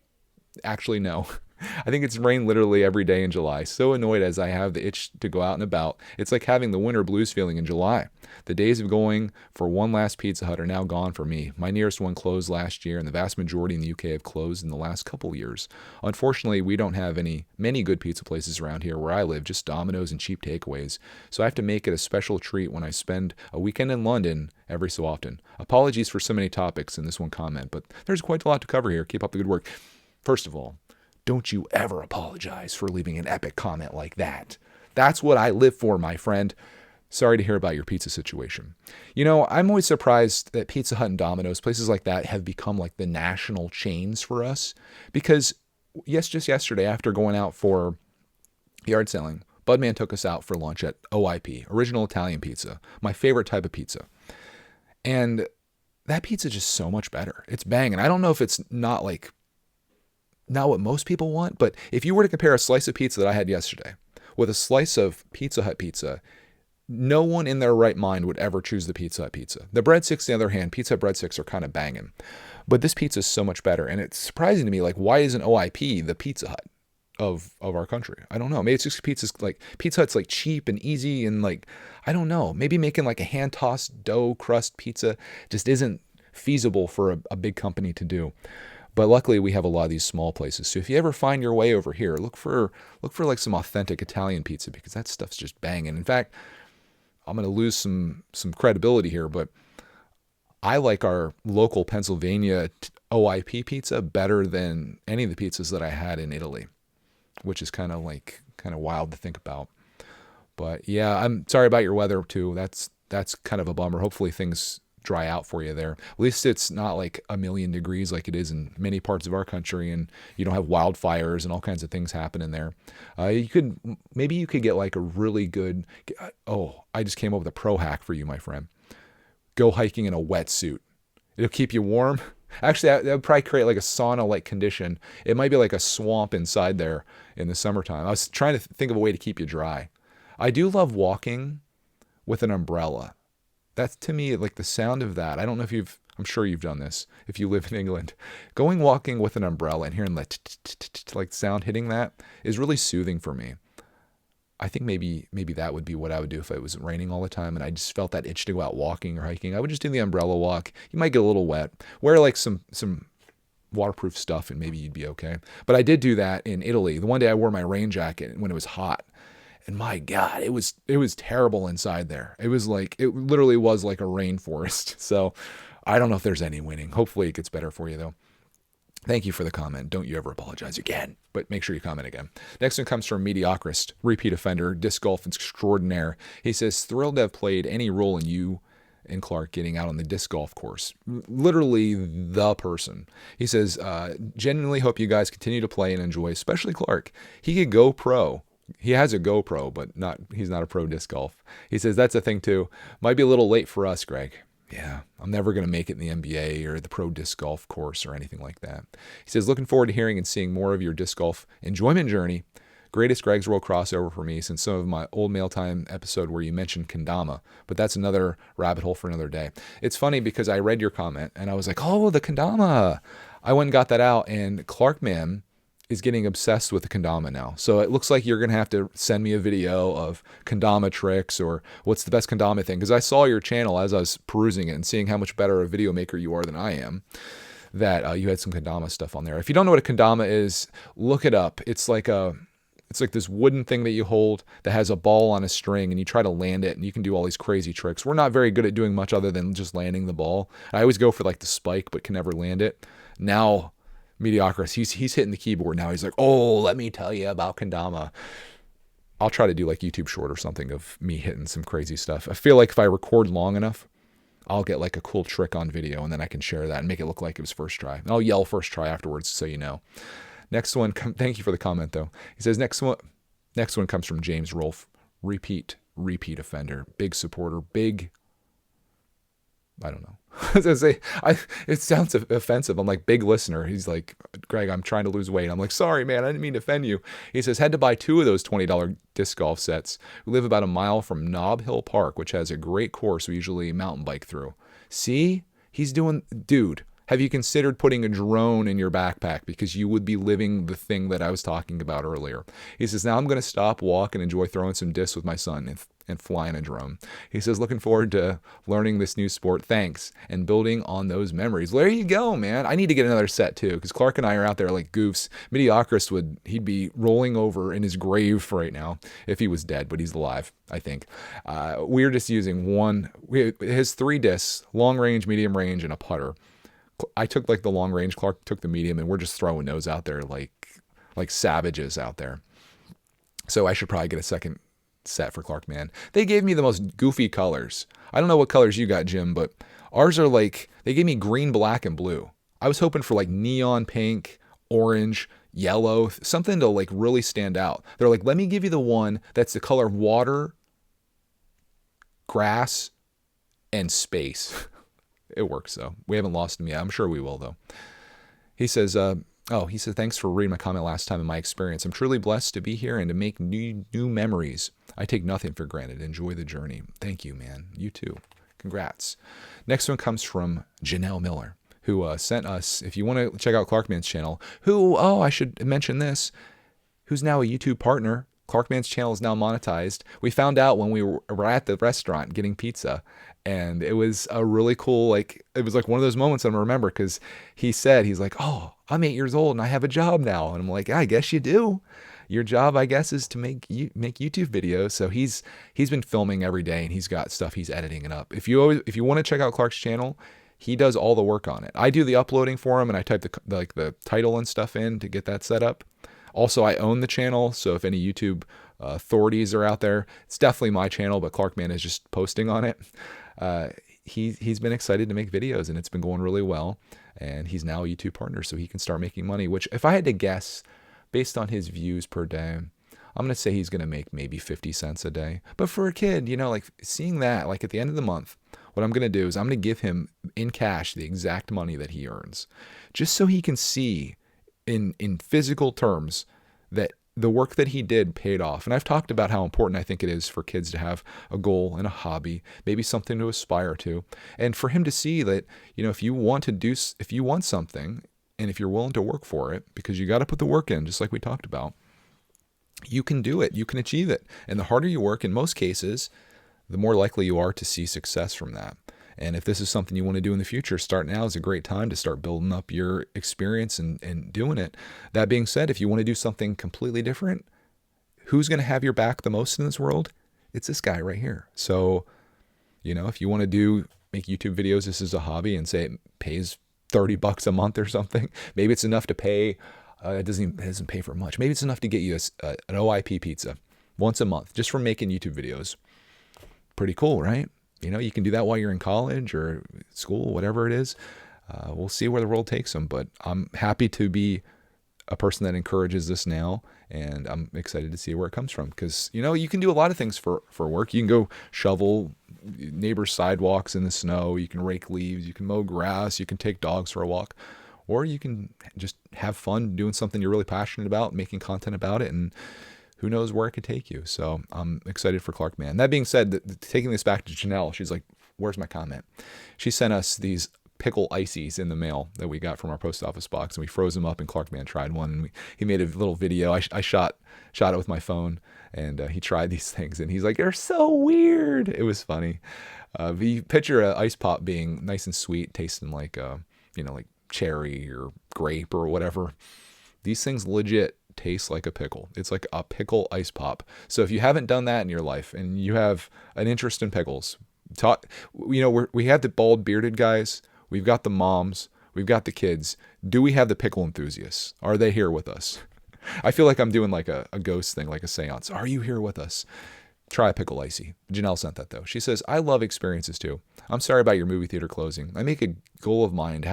no. I think it's rained literally every day in July. So annoyed as I have the itch to go out and about. It's like having the winter blues feeling in July. The days of going for one last Pizza Hut are now gone for me. My nearest one closed last year, and the vast majority in the UK have closed in the last couple years. Unfortunately, we don't have many good pizza places around here where I live, just Domino's and cheap takeaways. So I have to make it a special treat when I spend a weekend in London every so often. Apologies for so many topics in this one comment, but there's quite a lot to cover here. Keep up the good work. First of all, don't you ever apologize for leaving an epic comment like that. That's what I live for, my friend. Sorry to hear about your pizza situation. You know, I'm always surprised that Pizza Hut and Domino's, places like that, have become like the national chains for us. Because, just yesterday, after going out for yard selling, Budman took us out for lunch at OIP, Original Italian Pizza, my favorite type of pizza. And that pizza is just so much better. It's banging. I don't know if it's not what most people want, but if you were to compare a slice of pizza that I had yesterday with a slice of Pizza Hut pizza, no one in their right mind would ever choose the Pizza Hut pizza. The breadsticks, on the other hand, Pizza Hut breadsticks are kind of banging, but this pizza is so much better. And it's surprising to me, why isn't OIP the Pizza Hut of our country? I don't know. Maybe it's just Pizza Hut's cheap and easy, and I don't know. Maybe making a hand tossed dough crust pizza just isn't feasible for a big company to do. But luckily, we have a lot of these small places. So if you ever find your way over here, look for some authentic Italian pizza, because that stuff's just banging. In fact, I'm going to lose some credibility here, but I like our local Pennsylvania OIP pizza better than any of the pizzas that I had in Italy, which is kind of wild to think about. But yeah, I'm sorry about your weather too. That's kind of a bummer. Hopefully things dry out for you there. At least it's not a million degrees like it is in many parts of our country, and you don't have wildfires and all kinds of things happening there. You could get a really good, I just came up with a pro hack for you, my friend. Go hiking in a wetsuit. It'll keep you warm. Actually, that would probably create a sauna-like condition. It might be like a swamp inside there in the summertime. I was trying to think of a way to keep you dry. I do love walking with an umbrella. That's, to me, the sound of that. I don't know if I'm sure you've done this if you live in England. Walking with an umbrella and hearing sound hitting that is really soothing for me. I think maybe that would be what I would do if it was raining all the time and I just felt that itch to go out walking or hiking. I would just do the umbrella walk. You might get a little wet. Wear like some waterproof stuff and maybe you'd be okay. But I did do that in Italy. The one day I wore my rain jacket when it was hot. And my God, it was terrible inside there. It literally was like a rainforest. So I don't know if there's any winning. Hopefully it gets better for you though. Thank you for the comment. Don't you ever apologize again, but make sure you comment again. Next one comes from Mediocrist, repeat offender, disc golf extraordinaire. He says, thrilled to have played any role in you and Clark getting out on the disc golf course. Literally the person. He says, genuinely hope you guys continue to play and enjoy, especially Clark. He could go pro. He has a GoPro, but he's not a pro disc golf. He says, that's a thing too. Might be a little late for us, Greg. Yeah, I'm never going to make it in the NBA or the pro disc golf course or anything like that. He says, looking forward to hearing and seeing more of your disc golf enjoyment journey. Greatest Greg's World crossover for me since some of my old mail time episode where you mentioned kendama, but that's another rabbit hole for another day. It's funny because I read your comment and I was like, oh, the kendama. I went and got that out and Clarkman is getting obsessed with the kendama now. So it looks like you're going to have to send me a video of kendama tricks or what's the best kendama thing. Because I saw your channel as I was perusing it and seeing how much better a video maker you are than I am, that you had some kendama stuff on there. If you don't know what a kendama is, look it up. It's like this wooden thing that you hold that has a ball on a string and you try to land it and you can do all these crazy tricks. We're not very good at doing much other than just landing the ball. I always go for like the spike but can never land it. Now Mediocrist, he's hitting the keyboard now. He's like, oh, let me tell you about kendama. I'll try to do like YouTube short or something of me hitting some crazy stuff. I feel like if I record long enough, I'll get like a cool trick on video and then I can share that and make it look like it was first try. And I'll yell first try afterwards so you know. Next one, thank you for the comment though. He says, next one comes from James Rolfe. Repeat offender. Big supporter. I don't know. It sounds offensive. I'm like, big listener. He's like, Greg, I'm trying to lose weight. I'm like, sorry, man. I didn't mean to offend you. He says, had to buy 2 of those $20 disc golf sets. We live about a mile from Nob Hill Park, which has a great course we usually mountain bike through. See? Dude, have you considered putting a drone in your backpack? Because you would be living the thing that I was talking about earlier. He says, now I'm going to stop, walk, and enjoy throwing some discs with my son and flying a drone. He says, looking forward to learning this new sport. Thanks. And building on those memories. There you go, man. I need to get another set too, because Clark and I are out there like goofs. Mediocrist he'd be rolling over in his grave right now if he was dead, but he's alive, I think. We're just using his 3 discs, long range, medium range, and a putter. I took like the long range, Clark took the medium, and we're just throwing those out there like savages out there. So I should probably get a second set for Clark, man. They gave me the most goofy colors. I don't know what colors you got, Jim, but ours are like, they gave me green, black, and blue. I was hoping for like neon pink, orange, yellow, something to like really stand out. They're like, let me give you the one that's the color of water, grass, and space. It works though. We haven't lost him yet. I'm sure we will though. He says, thanks for reading my comment last time in my experience. I'm truly blessed to be here and to make new memories. I take nothing for granted. Enjoy the journey. Thank you, man. You too. Congrats. Next one comes from Janelle Miller, who sent us, if you want to check out Clarkman's channel, I should mention this, who's now a YouTube partner. Clarkman's channel is now monetized. We found out when we were at the restaurant getting pizza, and it was a really cool, it was like one of those moments I'm going to remember, because he's like, oh, I'm 8 years old and I have a job now. And I'm like, I guess you do. Your job, I guess, is to make YouTube videos. So he's been filming every day and he's got stuff he's editing it up. If you want to check out Clark's channel, he does all the work on it. I do the uploading for him and I type the title and stuff in to get that set up. Also, I own the channel, so if any YouTube authorities are out there, it's definitely my channel, but Clarkman is just posting on it. He's been excited to make videos, and it's been going really well, and he's now a YouTube partner, so he can start making money, which, if I had to guess, based on his views per day, I'm going to say he's going to make maybe 50 cents a day. But for a kid, seeing that, at the end of the month, what I'm going to do is I'm going to give him in cash the exact money that he earns, just so he can see in physical terms that the work that he did paid off. And I've talked about how important I think it is for kids to have a goal and a hobby, maybe something to aspire to. And for him to see that, if you want something and if you're willing to work for it, because you got to put the work in, just like we talked about, you can do it. You can achieve it. And the harder you work, in most cases, the more likely you are to see success from that. And if this is something you want to do in the future, start now is a great time to start building up your experience and doing it. That being said, if you want to do something completely different, who's going to have your back the most in this world? It's this guy right here. So, if you want to make YouTube videos, this is a hobby, and say it pays $30 a month or something. Maybe it's enough to pay. It doesn't pay for much. Maybe it's enough to get you an OIP pizza once a month just for making YouTube videos. Pretty cool, right? You can do that while you're in college or school, whatever it is. We'll see where the world takes them, but I'm happy to be a person that encourages this now, and I'm excited to see where it comes from, because you can do a lot of things for work. You can go shovel neighbors' sidewalks in the snow, you can rake leaves, you can mow grass, you can take dogs for a walk, or you can just have fun doing something you're really passionate about, making content about it, and who knows where it could take you. So I'm excited for Clark, man. That being said, taking this back to Janelle, she's like, where's my comment? She sent us these pickle ices in the mail that we got from our post office box, and we froze them up, and Clark Man tried one, and he made a little video. I shot it with my phone, and he tried these things, and he's like, they're so weird. It was funny. You picture an ice pop being nice and sweet, tasting like like cherry or grape or whatever. These things legit taste like a pickle. It's like a pickle ice pop. So if you haven't done that in your life and you have an interest in pickles, we have the bald bearded guys, we've got the moms, we've got the kids. Do we have the pickle enthusiasts? Are they here with us? I feel like I'm doing like a ghost thing, like a seance. Are you here with us? Try a pickle icy. Janelle sent that though. She says, I love experiences too. I'm sorry about your movie theater closing. I make a goal of mine to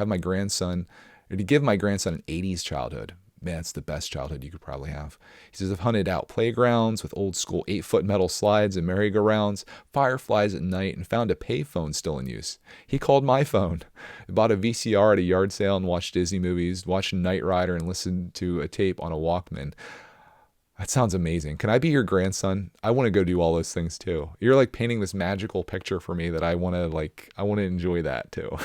give my grandson an 80s childhood. Man, it's the best childhood you could probably have. He says, I've hunted out playgrounds with old school 8-foot metal slides and merry-go-rounds, fireflies at night, and found a payphone still in use. He called my phone. Bought a VCR at a yard sale and watched Disney movies, watched Knight Rider, and listened to a tape on a Walkman. That sounds amazing. Can I be your grandson? I want to go do all those things too. You're like painting this magical picture for me that I want to enjoy that too.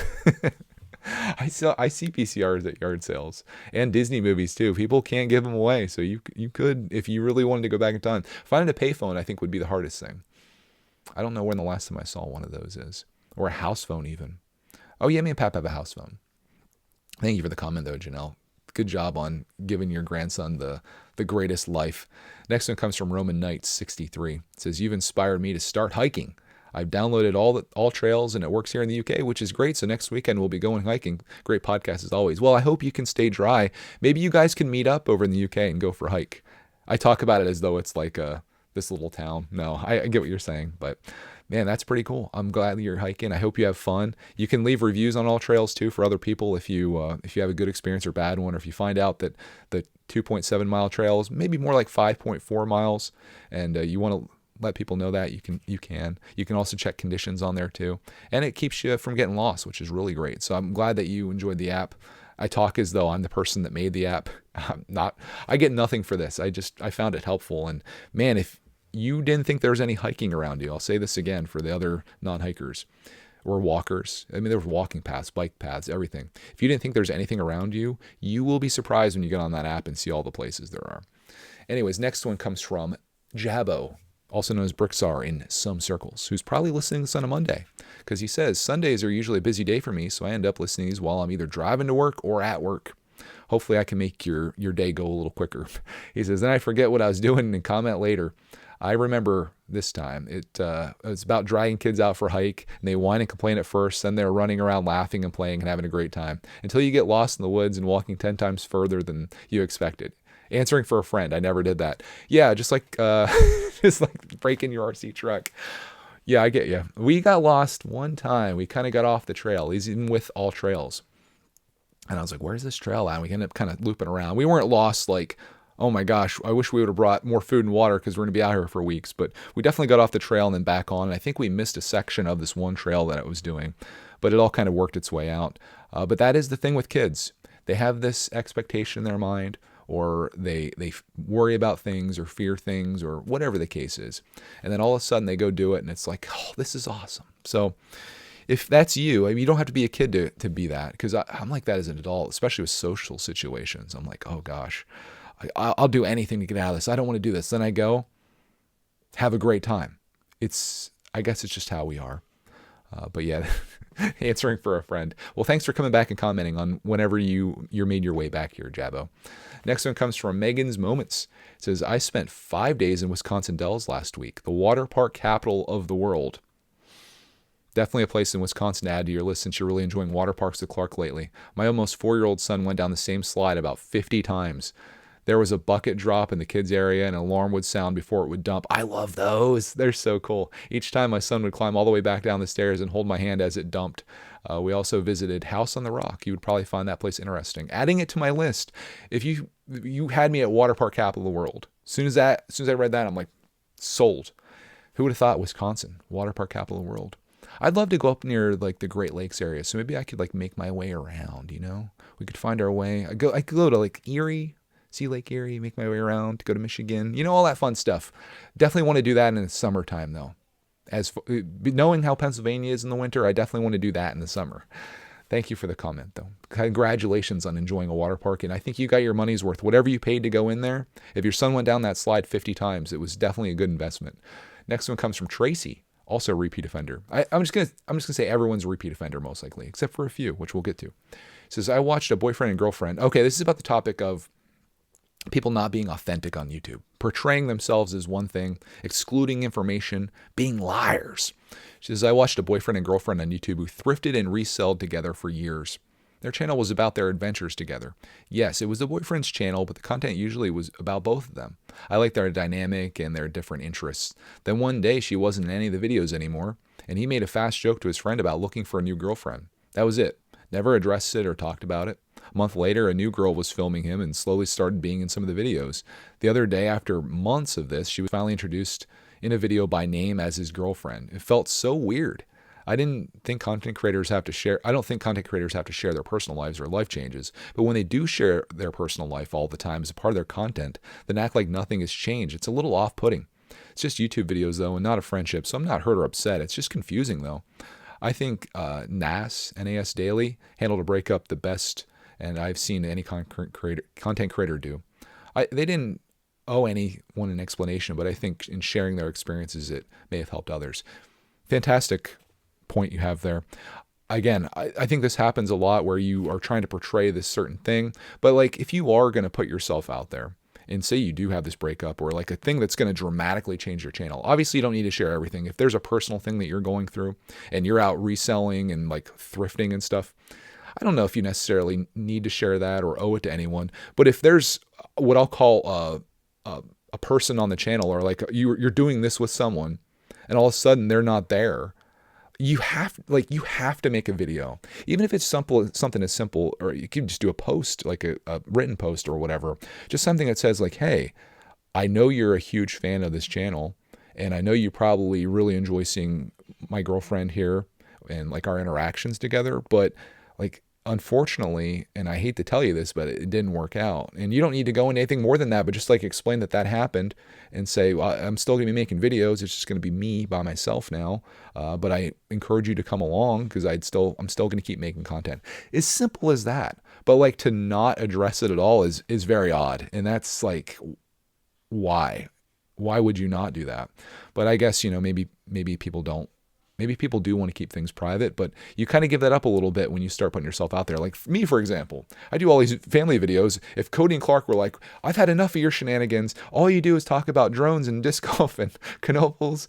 I see VCRs at yard sales and Disney movies too. People can't give them away, so you could, if you really wanted to go back in time. Finding a payphone, I think, would be the hardest thing. I don't know when the last time I saw one of those is, or a house phone even. Oh yeah, me and Pap have a house phone. Thank you for the comment though, Janelle. Good job on giving your grandson the greatest life. Next one comes from Roman Knights 63. It says, you've inspired me to start hiking. I've downloaded all trails, and it works here in the UK, which is great. So next weekend we'll be going hiking. Great podcast as always. Well, I hope you can stay dry. Maybe you guys can meet up over in the UK and go for a hike. I talk about it as though it's like this little town. No, I get what you're saying, but man, that's pretty cool. I'm glad that you're hiking. I hope you have fun. You can leave reviews on all trails too for other people if you have a good experience or bad one, or if you find out that the 2.7 mile trail is maybe more like 5.4 miles, and you want to let people know that, you can also check conditions on there too, and it keeps you from getting lost, which is really great. So I'm glad that you enjoyed the app. I talk as though I'm the person that made the app. I get nothing for this. I found it helpful, and man, if you didn't think there was any hiking around you, I'll say this again for the other non-hikers or walkers. I mean, there was walking paths, bike paths, everything. If you didn't think there's anything around you, you will be surprised when you get on that app and see all the places there are. Anyways, next one comes from Jabbo, also known as Bricksar in some circles, who's probably listening to this on a Monday, because he says, Sundays are usually a busy day for me, so I end up listening to these while I'm either driving to work or at work. Hopefully I can make your day go a little quicker. He says, then I forget what I was doing and comment later. I remember this time. It's about dragging kids out for a hike, and they whine and complain at first, then they're running around laughing and playing and having a great time, until you get lost in the woods and walking 10 times further than you expected. Answering for a friend. I never did that. Yeah, just like breaking your RC truck. Yeah, I get you. We got lost one time. We kind of got off the trail, even with all trails. And I was like, where's this trail at? And we ended up kind of looping around. We weren't lost like, oh my gosh, I wish we would have brought more food and water because we're going to be out here for weeks. But we definitely got off the trail and then back on. And I think we missed a section of this one trail that it was doing. But it all kind of worked its way out. But that is the thing with kids. They have this expectation in their mind, or they worry about things or fear things or whatever the case is. And then all of a sudden they go do it and it's like, oh, this is awesome. So if that's you, I mean, you don't have to be a kid to be that, because I'm like that as an adult, especially with social situations. I'm like, oh gosh, I'll do anything to get out of this. I don't want to do this. Then I go, have a great time. I guess it's just how we are. But yeah, answering for a friend. Well, thanks for coming back and commenting on whenever you're made your way back here, Jabbo. Next one comes from Megan's Moments. It says, I spent 5 days in Wisconsin Dells last week, the water park capital of the world. Definitely a place in Wisconsin to add to your list since you're really enjoying water parks at Clark lately. My almost 4-year-old son went down the same slide about 50 times. There was a bucket drop in the kids area and an alarm would sound before it would dump. I love those. They're so cool. Each time my son would climb all the way back down the stairs and hold my hand as it dumped. We also visited House on the Rock. You would probably find that place interesting. Adding it to my list. If you had me at Water Park Capital of the World. As soon as I read that, I'm like, sold. Who would have thought Wisconsin, Water Park Capital of the World? I'd love to go up near like the Great Lakes area. So maybe I could like make my way around, We could find our way. I could go to like Erie. See Lake Erie, make my way around, to go to Michigan, all that fun stuff. Definitely want to do that in the summertime, though. Knowing how Pennsylvania is in the winter, I definitely want to do that in the summer. Thank you for the comment, though. Congratulations on enjoying a water park, and I think you got your money's worth. Whatever you paid to go in there, if your son went down that slide 50 times, it was definitely a good investment. Next one comes from Tracy, also a repeat offender. I'm just gonna say everyone's a repeat offender most likely, except for a few, which we'll get to. It says, I watched a boyfriend and girlfriend. Okay, this is about the topic of people not being authentic on YouTube, portraying themselves as one thing, excluding information, being liars. She says, I watched a boyfriend and girlfriend on YouTube who thrifted and resold together for years. Their channel was about their adventures together. Yes, it was the boyfriend's channel, but the content usually was about both of them. I liked their dynamic and their different interests. Then one day she wasn't in any of the videos anymore, and he made a fast joke to his friend about looking for a new girlfriend. That was it. Never addressed it or talked about it. A month later, a new girl was filming him and slowly started being in some of the videos. The other day, after months of this, she was finally introduced in a video by name as his girlfriend. It felt so weird. I don't think content creators have to share their personal lives or life changes. But when they do share their personal life all the time as a part of their content, then act like nothing has changed. It's a little off-putting. It's just YouTube videos, though, and not a friendship, so I'm not hurt or upset. It's just confusing, though. I think NAS Daily handled a breakup the best, and I've seen any content creator do. They didn't owe anyone an explanation, but I think in sharing their experiences, it may have helped others. Fantastic point you have there. Again, I think this happens a lot where you are trying to portray this certain thing, but like if you are going to put yourself out there and say you do have this breakup or like a thing that's going to dramatically change your channel, obviously you don't need to share everything. If there's a personal thing that you're going through and you're out reselling and like thrifting and stuff, I don't know if you necessarily need to share that or owe it to anyone. But if there's what I'll call a person on the channel, or like you're doing this with someone and all of a sudden they're not there, you have to make a video, even if it's something as simple, or you can just do a post, like a written post or whatever, just something that says like, hey, I know you're a huge fan of this channel, and I know you probably really enjoy seeing my girlfriend here and like our interactions together, but like, unfortunately, and I hate to tell you this, but it didn't work out. And you don't need to go into anything more than that, but just like explain that happened and say, well, I'm still going to be making videos. It's just going to be me by myself now. But I encourage you to come along because I'm still going to keep making content. As simple as that. But like to not address it at all is very odd. And that's like, why? Why would you not do that? But I guess, maybe people don't. Maybe people do want to keep things private, but you kind of give that up a little bit when you start putting yourself out there. Like me, for example, I do all these family videos. If Cody and Clark were like, I've had enough of your shenanigans, all you do is talk about drones and disc golf and canopals,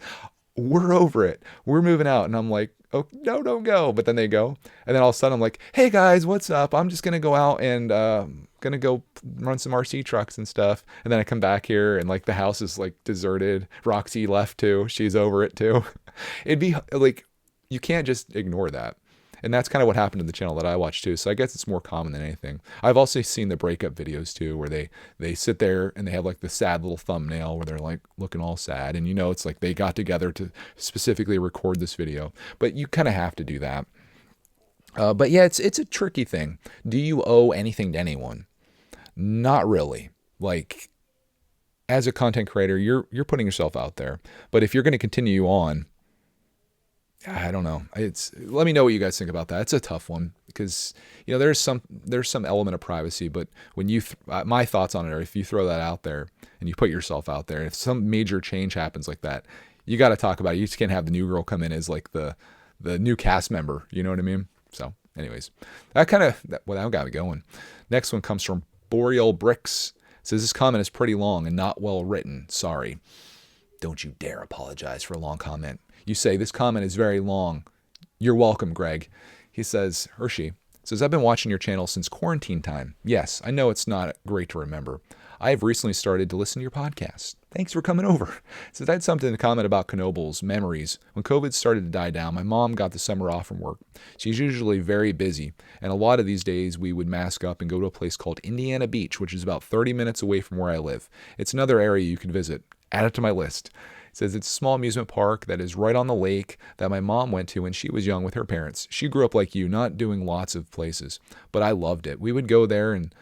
we're over it. We're moving out. And I'm like, oh, no, don't go. But then they go. And then all of a sudden I'm like, hey guys, what's up? I'm just going to go out and going to go run some RC trucks and stuff. And then I come back here and like the house is like deserted. Roxy left too. She's over it too. It'd be like, you can't just ignore that. And that's kind of what happened to the channel that I watch too. So I guess it's more common than anything. I've also seen the breakup videos too, where they sit there and they have like the sad little thumbnail where they're like looking all sad. And it's like they got together to specifically record this video, but you kind of have to do that. But yeah, it's a tricky thing. Do you owe anything to anyone? Not really. Like as a content creator, you're putting yourself out there, but if you're going to continue on, I don't know. Let me know what you guys think about that. It's a tough one because there's some element of privacy, but when my thoughts on it are if you throw that out there and you put yourself out there, if some major change happens like that, you got to talk about it. You just can't have the new girl come in as like the new cast member. You know what I mean? So, anyways, that got me going. Next one comes from Boreal Bricks. It says this comment is pretty long and not well written. Sorry. Don't you dare apologize for a long comment. You say, this comment is very long. You're welcome, Greg. He says, Hershey says, I've been watching your channel since quarantine time. Yes, I know it's not great to remember. I have recently started to listen to your podcast. Thanks for coming over. Says I had something to comment about Knoebels, memories. When COVID started to die down, my mom got the summer off from work. She's usually very busy, and a lot of these days we would mask up and go to a place called Indiana Beach, which is about 30 minutes away from where I live. It's another area you could visit. Add it to my list. It says it's a small amusement park that is right on the lake that my mom went to when she was young with her parents. She grew up like you, not doing lots of places, but I loved it. We would go there and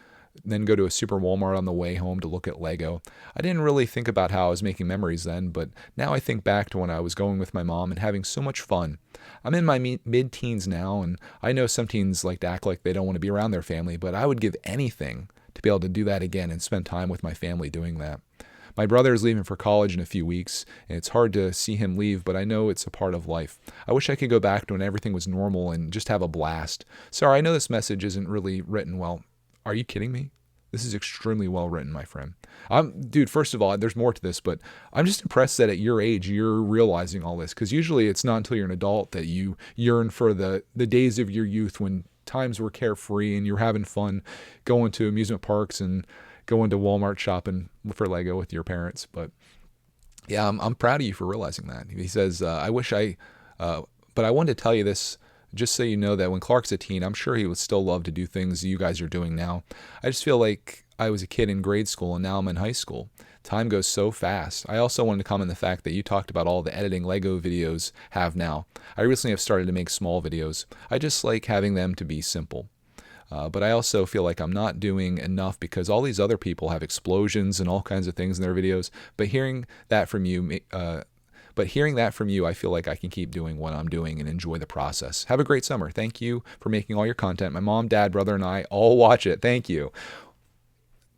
then go to a super Walmart on the way home to look at Lego. I didn't really think about how I was making memories then, but now I think back to when I was going with my mom and having so much fun. I'm in my mid-teens now, and I know some teens like to act like they don't want to be around their family, but I would give anything to be able to do that again and spend time with my family doing that. My brother is leaving for college in a few weeks, and it's hard to see him leave, but I know it's a part of life. I wish I could go back to when everything was normal and just have a blast. Sorry, I know this message isn't really written well. Are you kidding me? This is extremely well written, my friend. Dude, first of all, there's more to this, but I'm just impressed that at your age, you're realizing all this, because usually it's not until you're an adult that you yearn for the days of your youth when times were carefree and you're having fun going to amusement parks and going to Walmart shopping for Lego with your parents. But yeah, I'm proud of you for realizing that. He says, but I wanted to tell you this just so you know that when Clark's a teen, I'm sure he would still love to do things you guys are doing now. I just feel like I was a kid in grade school and now I'm in high school. Time goes so fast. I also wanted to comment on the fact that you talked about all the editing Lego videos have now. I recently have started to make small videos. I just like having them to be simple. But I also feel like I'm not doing enough because all these other people have explosions and all kinds of things in their videos. But hearing that from you, I feel like I can keep doing what I'm doing and enjoy the process. Have a great summer. Thank you for making all your content. My mom, dad, brother, and I all watch it. Thank you.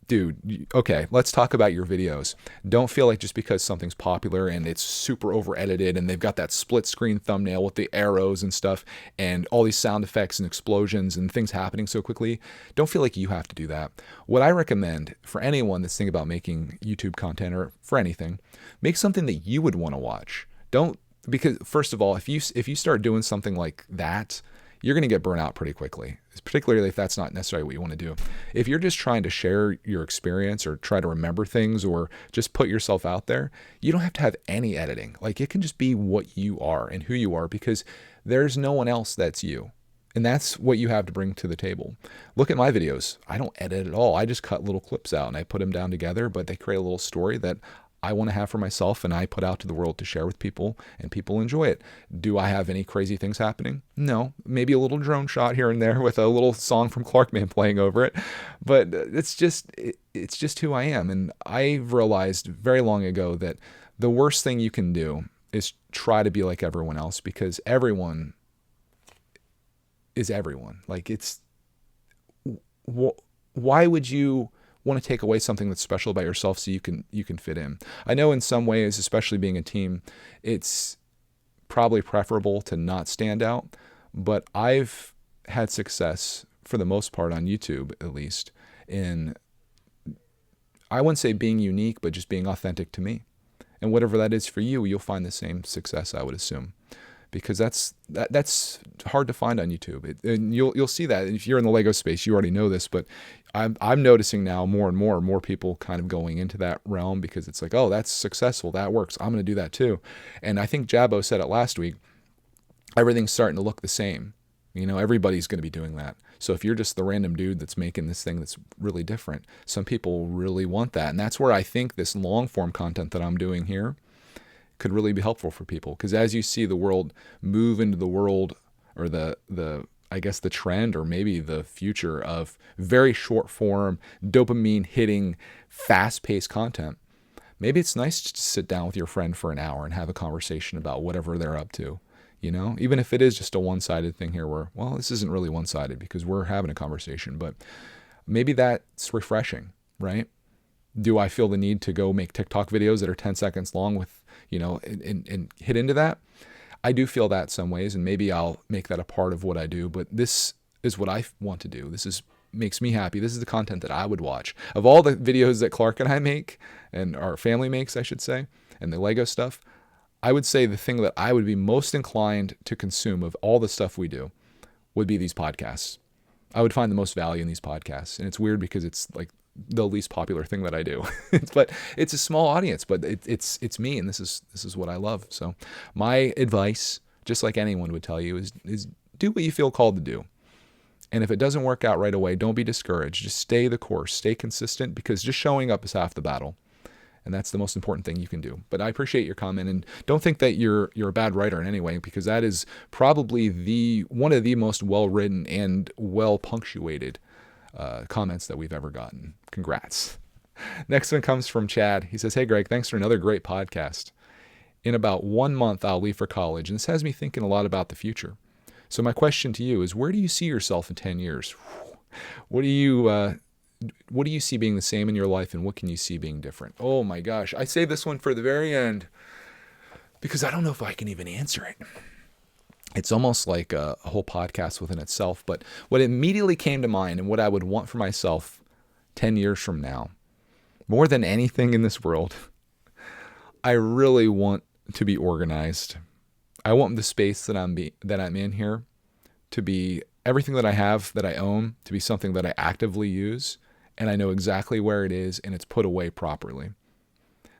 Dude, okay, let's talk about your videos. Don't feel like just because something's popular and it's super over edited and they've got that split screen thumbnail with the arrows and stuff and all these sound effects and explosions and things happening so quickly, don't feel like you have to do that. What I recommend for anyone that's thinking about making YouTube content or for anything, make something that you would want to watch. Because first of all, if you start doing something like that, you're going to get burnt out pretty quickly, particularly if that's not necessarily what you want to do. If you're just trying to share your experience or try to remember things or just put yourself out there, you don't have to have any editing. Like it can just be what you are and who you are because there's no one else that's you. And that's what you have to bring to the table. Look at my videos. I don't edit at all. I just cut little clips out and I put them down together, but they create a little story that I want to have for myself and I put out to the world to share with people and people enjoy it. Do I have any crazy things happening? No, maybe a little drone shot here and there with a little song from Clarkman playing over it, but it's just who I am. And I realized very long ago that the worst thing you can do is try to be like everyone else because everyone is everyone. Like why would you want to take away something that's special about yourself so you can fit in? I know in some ways, especially being a team, it's probably preferable to not stand out, but I've had success for the most part on YouTube, at least, in, I wouldn't say being unique, but just being authentic to me. And whatever that is for you, you'll find the same success, I would assume. Because that's hard to find on YouTube. And you'll see that if you're in the Lego space, you already know this, but I'm noticing now more and more people kind of going into that realm because it's like, oh, that's successful, that works, I'm going to do that too. And I think Jabbo said it last week, everything's starting to look the same. Everybody's going to be doing that. So if you're just the random dude that's making this thing that's really different, some people really want that. And that's where I think this long form content that I'm doing here could really be helpful for people. Because as you see the world move into the world or the trend or maybe the future of very short form, dopamine hitting, fast paced content, maybe it's nice to sit down with your friend for an hour and have a conversation about whatever they're up to. even if it is just a one-sided thing here where, well, this isn't really one-sided because we're having a conversation, but maybe that's refreshing, right? Do I feel the need to go make TikTok videos that are 10 seconds long with, and hit into that? I do feel that some ways, and maybe I'll make that a part of what I do, but this is what I want to do. Makes me happy. This is the content that I would watch. Of all the videos that Clark and I make, and our family makes, I should say, and the Lego stuff, I would say the thing that I would be most inclined to consume of all the stuff we do would be these podcasts. I would find the most value in these podcasts. And it's weird because it's like the least popular thing that I do. But it's a small audience, but it's me, and this is what I love. So my advice, just like anyone would tell you, is do what you feel called to do. And if it doesn't work out right away, don't be discouraged. Just stay the course, stay consistent, because just showing up is half the battle. And that's the most important thing you can do. But I appreciate your comment, and don't think that you're a bad writer in any way, because that is probably one of the most well-written and well-punctuated comments that we've ever gotten. Congrats. Next one comes from Chad. He says, "Hey Greg, thanks for another great podcast. In about 1 month, I'll leave for college, and this has me thinking a lot about the future. So my question to you is, where do you see yourself in 10 years? What do you see being the same in your life, and what can you see being different?" Oh my gosh. I saved this one for the very end because I don't know if I can even answer it. It's almost like a whole podcast within itself. But what immediately came to mind and what I would want for myself 10 years from now, more than anything in this world, I really want to be organized. I want the space that I'm in here to be everything that I have, that I own, to be something that I actively use, and I know exactly where it is, and it's put away properly.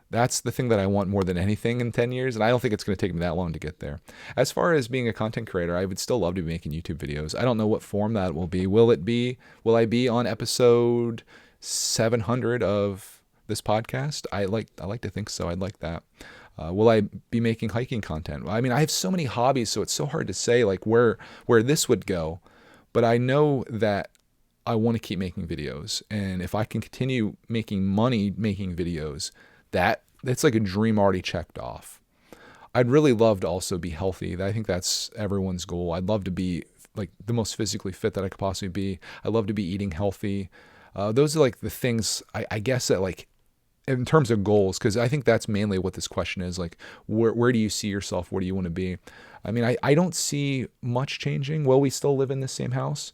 That's the thing that I want more than anything in 10 years, and I don't think it's going to take me that long to get there. As far as being a content creator, I would still love to be making YouTube videos. I don't know what form that will be. Will I be on episode 700 of this podcast? I like to think so. I'd like that. Will I be making hiking content? I mean, I have so many hobbies, so it's so hard to say like where this would go, but I know that I want to keep making videos, and if I can continue making money making videos, that's like a dream already checked off. I'd really love to also be healthy. I think that's everyone's goal. I'd love to be like the most physically fit that I could possibly be. I love to be eating healthy. Those are like the things I guess that like in terms of goals, because I think that's mainly what this question is, like where do you see yourself? What do you want to be? I mean, I don't see much changing. Will we still live in the same house?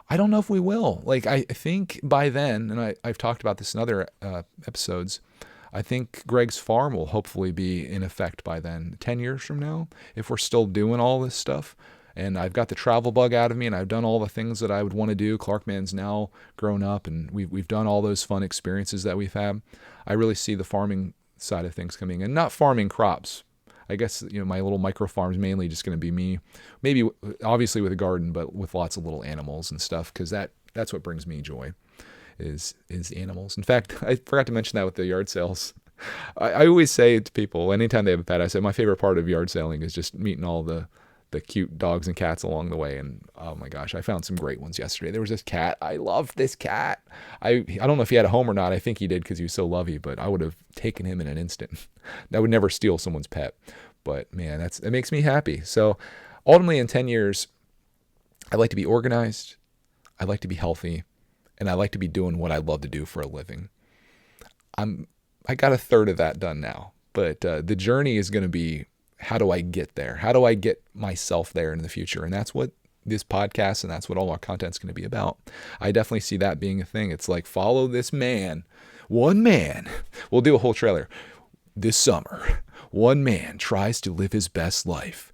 I don't know if we will. Like, I think by then, and I've talked about this in other episodes, I think Greg's farm will hopefully be in effect by then. 10 years from now, if we're still doing all this stuff, and I've got the travel bug out of me, and I've done all the things that I would want to do. Clarkman's now grown up, and we've done all those fun experiences that we've had. I really see the farming side of things coming, and not farming crops. I guess, my little micro farm's mainly just going to be me, maybe obviously with a garden, but with lots of little animals and stuff, because that's what brings me joy is animals. In fact, I forgot to mention that with the yard sales. I always say to people, anytime they have a pet, I say my favorite part of yard selling is just meeting all the cute dogs and cats along the way. And oh my gosh, I found some great ones yesterday. There was this cat. I loved this cat. I don't know if he had a home or not. I think he did because he was so lovey, but I would have taken him in an instant. I would never steal someone's pet, but man, it makes me happy. So ultimately in 10 years, I'd like to be organized. I'd like to be healthy, and I like to be doing what I love to do for a living. I got a third of that done now, but the journey is going to be, how do I get there? How do I get myself there in the future? And that's what this podcast and that's what all our content's going to be about. I definitely see that being a thing. It's like, follow this man. One man. We'll do a whole trailer. This summer, one man tries to live his best life.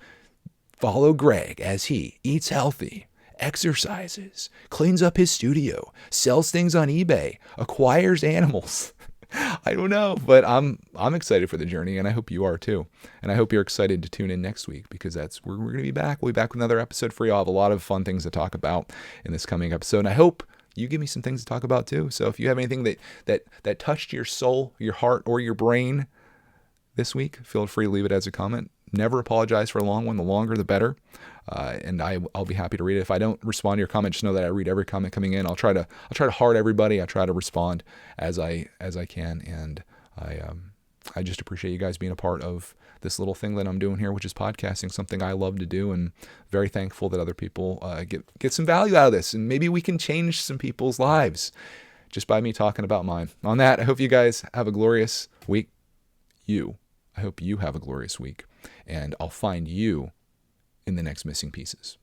Follow Greg as he eats healthy, exercises, cleans up his studio, sells things on eBay, acquires animals. I don't know, but I'm excited for the journey, and I hope you are too. And I hope you're excited to tune in next week, because we're going to be back. We'll be back with another episode for you. I'll have a lot of fun things to talk about in this coming episode. And I hope you give me some things to talk about too. So if you have anything that touched your soul, your heart, or your brain this week, feel free to leave it as a comment. Never apologize for a long one. The longer, the better. And I'll be happy to read it. If I don't respond to your comment, just know that I read every comment coming in. I'll try to heart everybody. I try to respond as I can. And I just appreciate you guys being a part of this little thing that I'm doing here, which is podcasting, something I love to do, and very thankful that other people get some value out of this, and maybe we can change some people's lives just by me talking about mine. On that, I hope you guys have a glorious week. I hope you have a glorious week, and I'll find you in the next Missing Pieces.